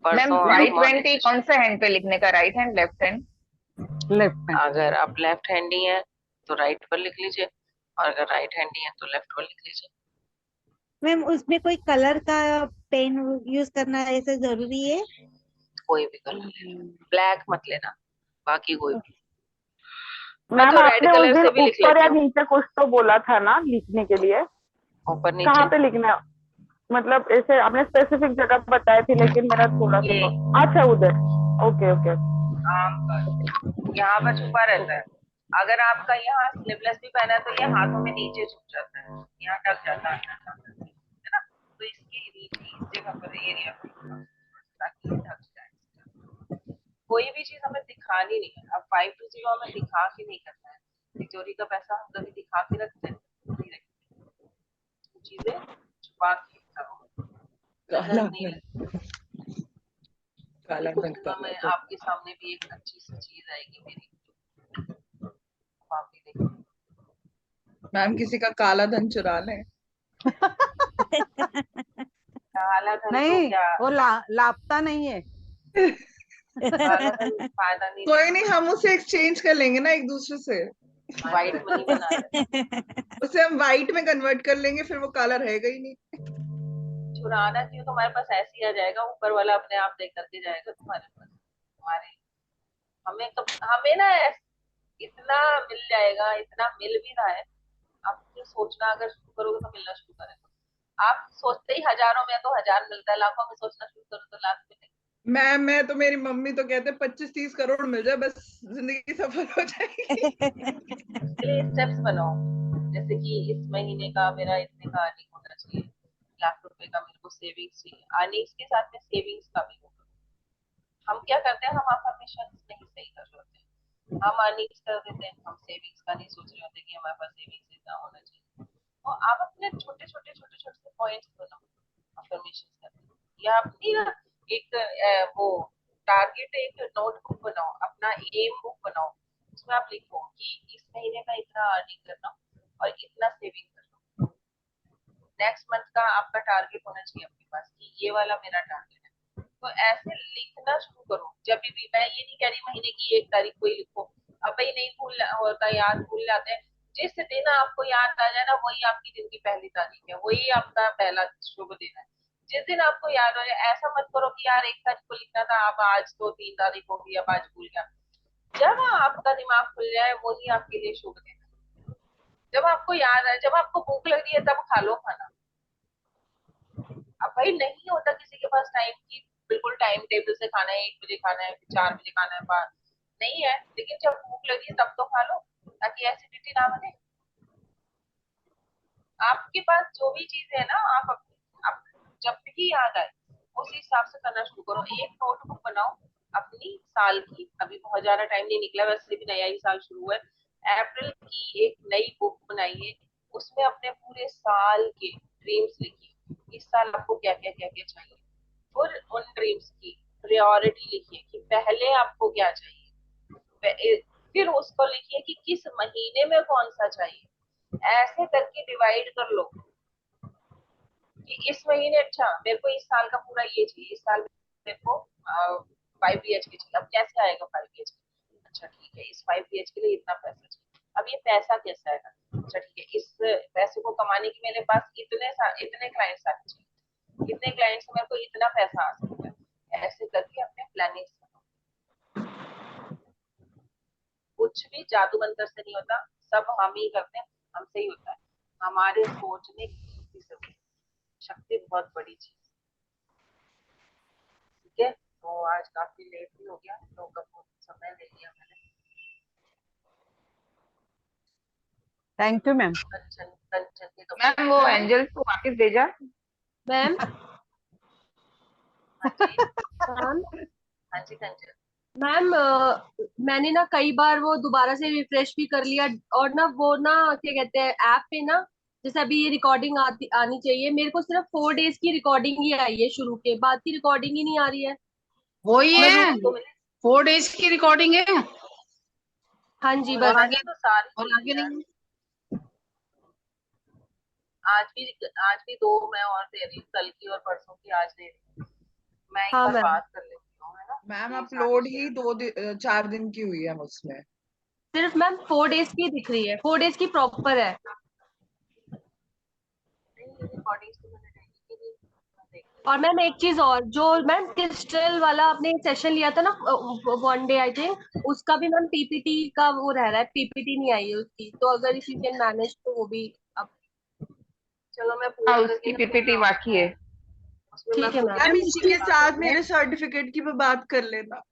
मैम परसों 520 कौन सा हैंड पे लिखने का, right hand left hand? Left hand. अगर आप लेफ्ट हैंडी हैं तो राइट पर लिख लीजिए, और अगर राइट हैंडी हैं तो लेफ्ट पर लिख लीजिए। मैम उसमें कोई कलर का पेन यूज करना ऐसे जरूरी है? कोई भी कलर ले लो, ब्लैक मत लेना। बाकी कोई भी। मैं मैम तो रेड आपने उस कलर दिन से भी लिख ऊपर लेती या हूँ। नीचे कुछ तो बोला था ना लिखने के लिए, ऊपर कहाँ नीचे पे लिखना है? मतलब ऐसे आपने स्पेसिफिक जगह बताई थी, लेकिन मेरा थोड़ा सा ये अच्छा उधर। ओके ओके आम का यहाँ पर छुपा रहता है। अगर आपका यहाँ स्लीवलेस भी पहना है तो ये हाथों में नीचे छुप जाता है, यहाँ टक जाता है ना। तो इसकी नीचे इस जगह पर एरिया ताकि ये ढक जाए। कोई भी चीज हमें दिखानी नहीं है। अब 520 हमें दिखा के नहीं करना है। तिजोरी का पैसा हम कभी दिखा के रखते हैं नहीं रखते, चीजें छुपा के करो, काला नजर नहीं धन, लगती। काला कुछ धन, दिनों काला में धन। आपके सामने भी एक अच्छी सी चीज आएगी मेरी, आप भी देखिए। मैम किसी का काला धन चुरा लें। काला धन तो नहीं, क्या, वो लापता नहीं है। काला धन फायदा नहीं कोई देगा। नहीं, हम उसे एक्सचेंज कर लेंगे ना एक दूसरे से। व्हाइट मनी बना लेना। उसे हम व्हाइट में कन्वर्ट कर लेंगे, फिर वो काला रहेगा ही नहीं। चुराना क्यों, तुम्हारे पास ऐसे ही आ जाएगा, ऊपर वाला अपने आप दे करके जाएगा तुम्हारे पास। तुम्हारे हमें ना इतना मिल जाएगा, इतना मिल भी रहा है। आप जो सोचना अगर शुरू करोगे तो मिलना शुरू करेगा। आप सोचते ही हजारों में तो 1000 मिलता है, लाखों में सोचना शुरू करो तो लाख मिलेगा। मैं तो, मेरी मम्मी तो कहते 25-30 करोड़ मिल जाए बस जिंदगी सफल हो जाएगी। इसके लिए स्टेप्स बनाओ, जैसे कि इस महीने का मेरा इतने का अर्निंग होना चाहिए, लाख रुपए का मेरे को सेविंग्स चाहिए। अर्निंग्स के साथ में सेविंग्स का भी होगा। हम क्या करते हैं, हम अफर्मेशन नहीं सही कर रहे होते हैं। हम अर्निंग्स कर देते हैं, हम सेविंग्स का नहीं सोच रहे होते कि हमारे पास सेविंग्स इतना होना चाहिए। तो आप अपने छोटे छोटे पॉइंट्स बनाओ अफर्मेशन करने, या अपनी ना एक वो टारगेट, एक नोटबुक बनाओ, अपना एम बुक बनाओ। उसमें आप लिखो कि इस महीने का इतना अर्निंग करना और इतना सेविंग करना। नेक्स्ट मंथ का आपका टारगेट होना चाहिए आपके पास कि ये वाला मेरा टारगेट है। तो ऐसे लिखना शुरू करो। जब भी, मैं ये नहीं कह रही महीने की 1 तारीख को ही लिखो, अब भाई नहीं भूल होता, याद भूल जाते हैं। जिस दिन आपको याद आ जाए ना, वही आपकी दिन की पहली तारीख है, वही आपका पहला शुभ दिन है। जिस दिन आपको याद हो जाए, ऐसा मत करो कि यार 1 तारीख को लिखना था, अब आज तो 3 तारीख हो गई, अब आज भूल गया। जब आपका दिमाग खुल जाए वही आपके लिए शुभ दिन है। जब आपको याद आए, जब आपको भूख लग रही है तब खा लो खाना। अब भाई नहीं होता किसी के पास टाइम की बिल्कुल टाइम टेबल से खाना है, 1 बजे खाना है, 4 बजे खाना है, बात नहीं है, लेकिन जब भूख लगी है तब तो खा लो, ताकि एसिडिटी ना बने। आपके पास जो भी चीज है ना, आप जब भी याद आए उस हिसाब से करना शुरू करो। एक नोटबुक बनाओ अपनी साल की, अभी बहुत ज्यादा टाइम नहीं निकला, वैसे भी नया ही साल शुरू हुआ है। अप्रैल की एक नई बुक बनाइए, उसमें अपने पूरे साल के ड्रीम्स लिखिए। इस साल आपको क्या क्या चाहिए, फिर उन ड्रीम्स की प्रायोरिटी लिखिए कि पहले आपको क्या चाहिए, फिर उसको लिखिए कि किस महीने में कौन सा चाहिए। ऐसे करके डिवाइड कर लो कि इस महीने, अच्छा मेरे को इस साल का पूरा ये चाहिए, इस साल मेरे को 5 BHK चाहिए। अब कैसे आएगा 5 BHK? अच्छा ठीक है, इस 5 BHK के लिए इतना पैसा चाहिए। अब ये पैसा कैसे आएगा? अच्छा ठीक है, इस पैसे को कमाने के मेरे पास इतने क्लाइंट्स आने चाहिए, इतने क्लाइंट्स से मेरे को इतना पैसा आ सकता है। ऐसे करके अपने प्लानिंग, कुछ भी जादू मंत्र से नहीं होता, सब हम ही करते हैं, हमसे ही होता है। हमारे सोचने की शक्ति बहुत बड़ी चीज। ठीक है, तो आज काफी लेट भी हो गया, तो बहुत समय ले लिया मैंने। Thank you ma'am. Kanchan Kanchan के कपड़े, मैम वो एंजल को वापस भेजा। मैम हाँ जी, मैम हाँ जी कंचन। मैम मैंने ना कई बार वो दोबारा से रिफ्रेश भी कर लिया, और ना वो ना क्या कहते हैं ऐप पे ना, जैसे अभी ये रिकॉर्डिंग आनी चाहिए, मेरे को सिर्फ 4 डेज की रिकॉर्डिंग ही आई है, शुरू के बाद की रिकॉर्डिंग ही नहीं आ रही है। वही मैं है, रुक 4 डेज की रिकॉर्डिंग है। हाँ जी और बस। आगे, तो सारी और आगे चीजें नहीं। आज भी 2 मैं और दे रही हूँ, कल की और परसों की आज दे रही हूँ। मैं एक हाँ बार मैम, बात कर लेती हूँ, है ना। मैम ये अपलोड सारी ही शेयर 4 दिन की हुई है उसमें। सिर्फ मैम 4 डेज की दिख रही है, 4 डेज की प्रॉपर है। नहीं, रिकॉर्डिंग्स तो मैंने डेली की नहीं, मैं देख और मैम एक चीज और, जो मैम क्रिस्टल वाला आपने सेशन लिया था ना 1 डे आई थिंक, उसका भी मैम पीपीटी का वो रह रहा है, पीपीटी नहीं आई है उसकी, तो अगर इफ यू कैन मैनेज तो वो भी अब। चलो मैं हाँ, पूछ उसकी करके पीपीटी बाकी है। उसमें मैं ठीक है पूछ मैम। मैम करके इसी के साथ मेरे सर्टिफिकेट की भी बात कर लेना।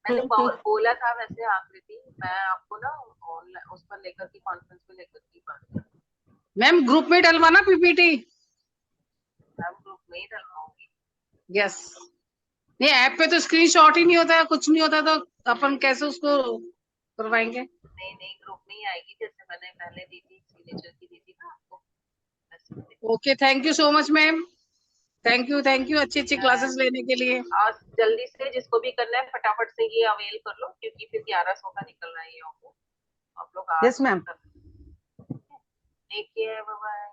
मैंने बोला था वैसे आकृति, मैं आपको ना ऑनलाइन उस पर लेकर की कॉन्फ्रेंस में लेकर की बात, मैम ग्रुप में डलवाना पीपीटी। मैम ग्रुप में ही डलवाऊंगी। यस, नहीं ऐप पे तो स्क्रीनशॉट ही नहीं होता है, कुछ नहीं होता, तो अपन कैसे उसको करवाएंगे? नहीं नहीं, ग्रुप में ही आएगी, जैसे मैंने पहले दी थी, सिग्नेचर की दी थी ना आपको। Okay, thank you so much ma'am, thank you अच्छी अच्छी क्लासेस लेने के लिए। और जल्दी से जिसको भी करना है फटाफट से ये अवेल कर लो, क्योंकि फिर 1100 का निकल रहा है ये ऑफर। आप लोग आज यस मैम। देखिए, बाय बाय।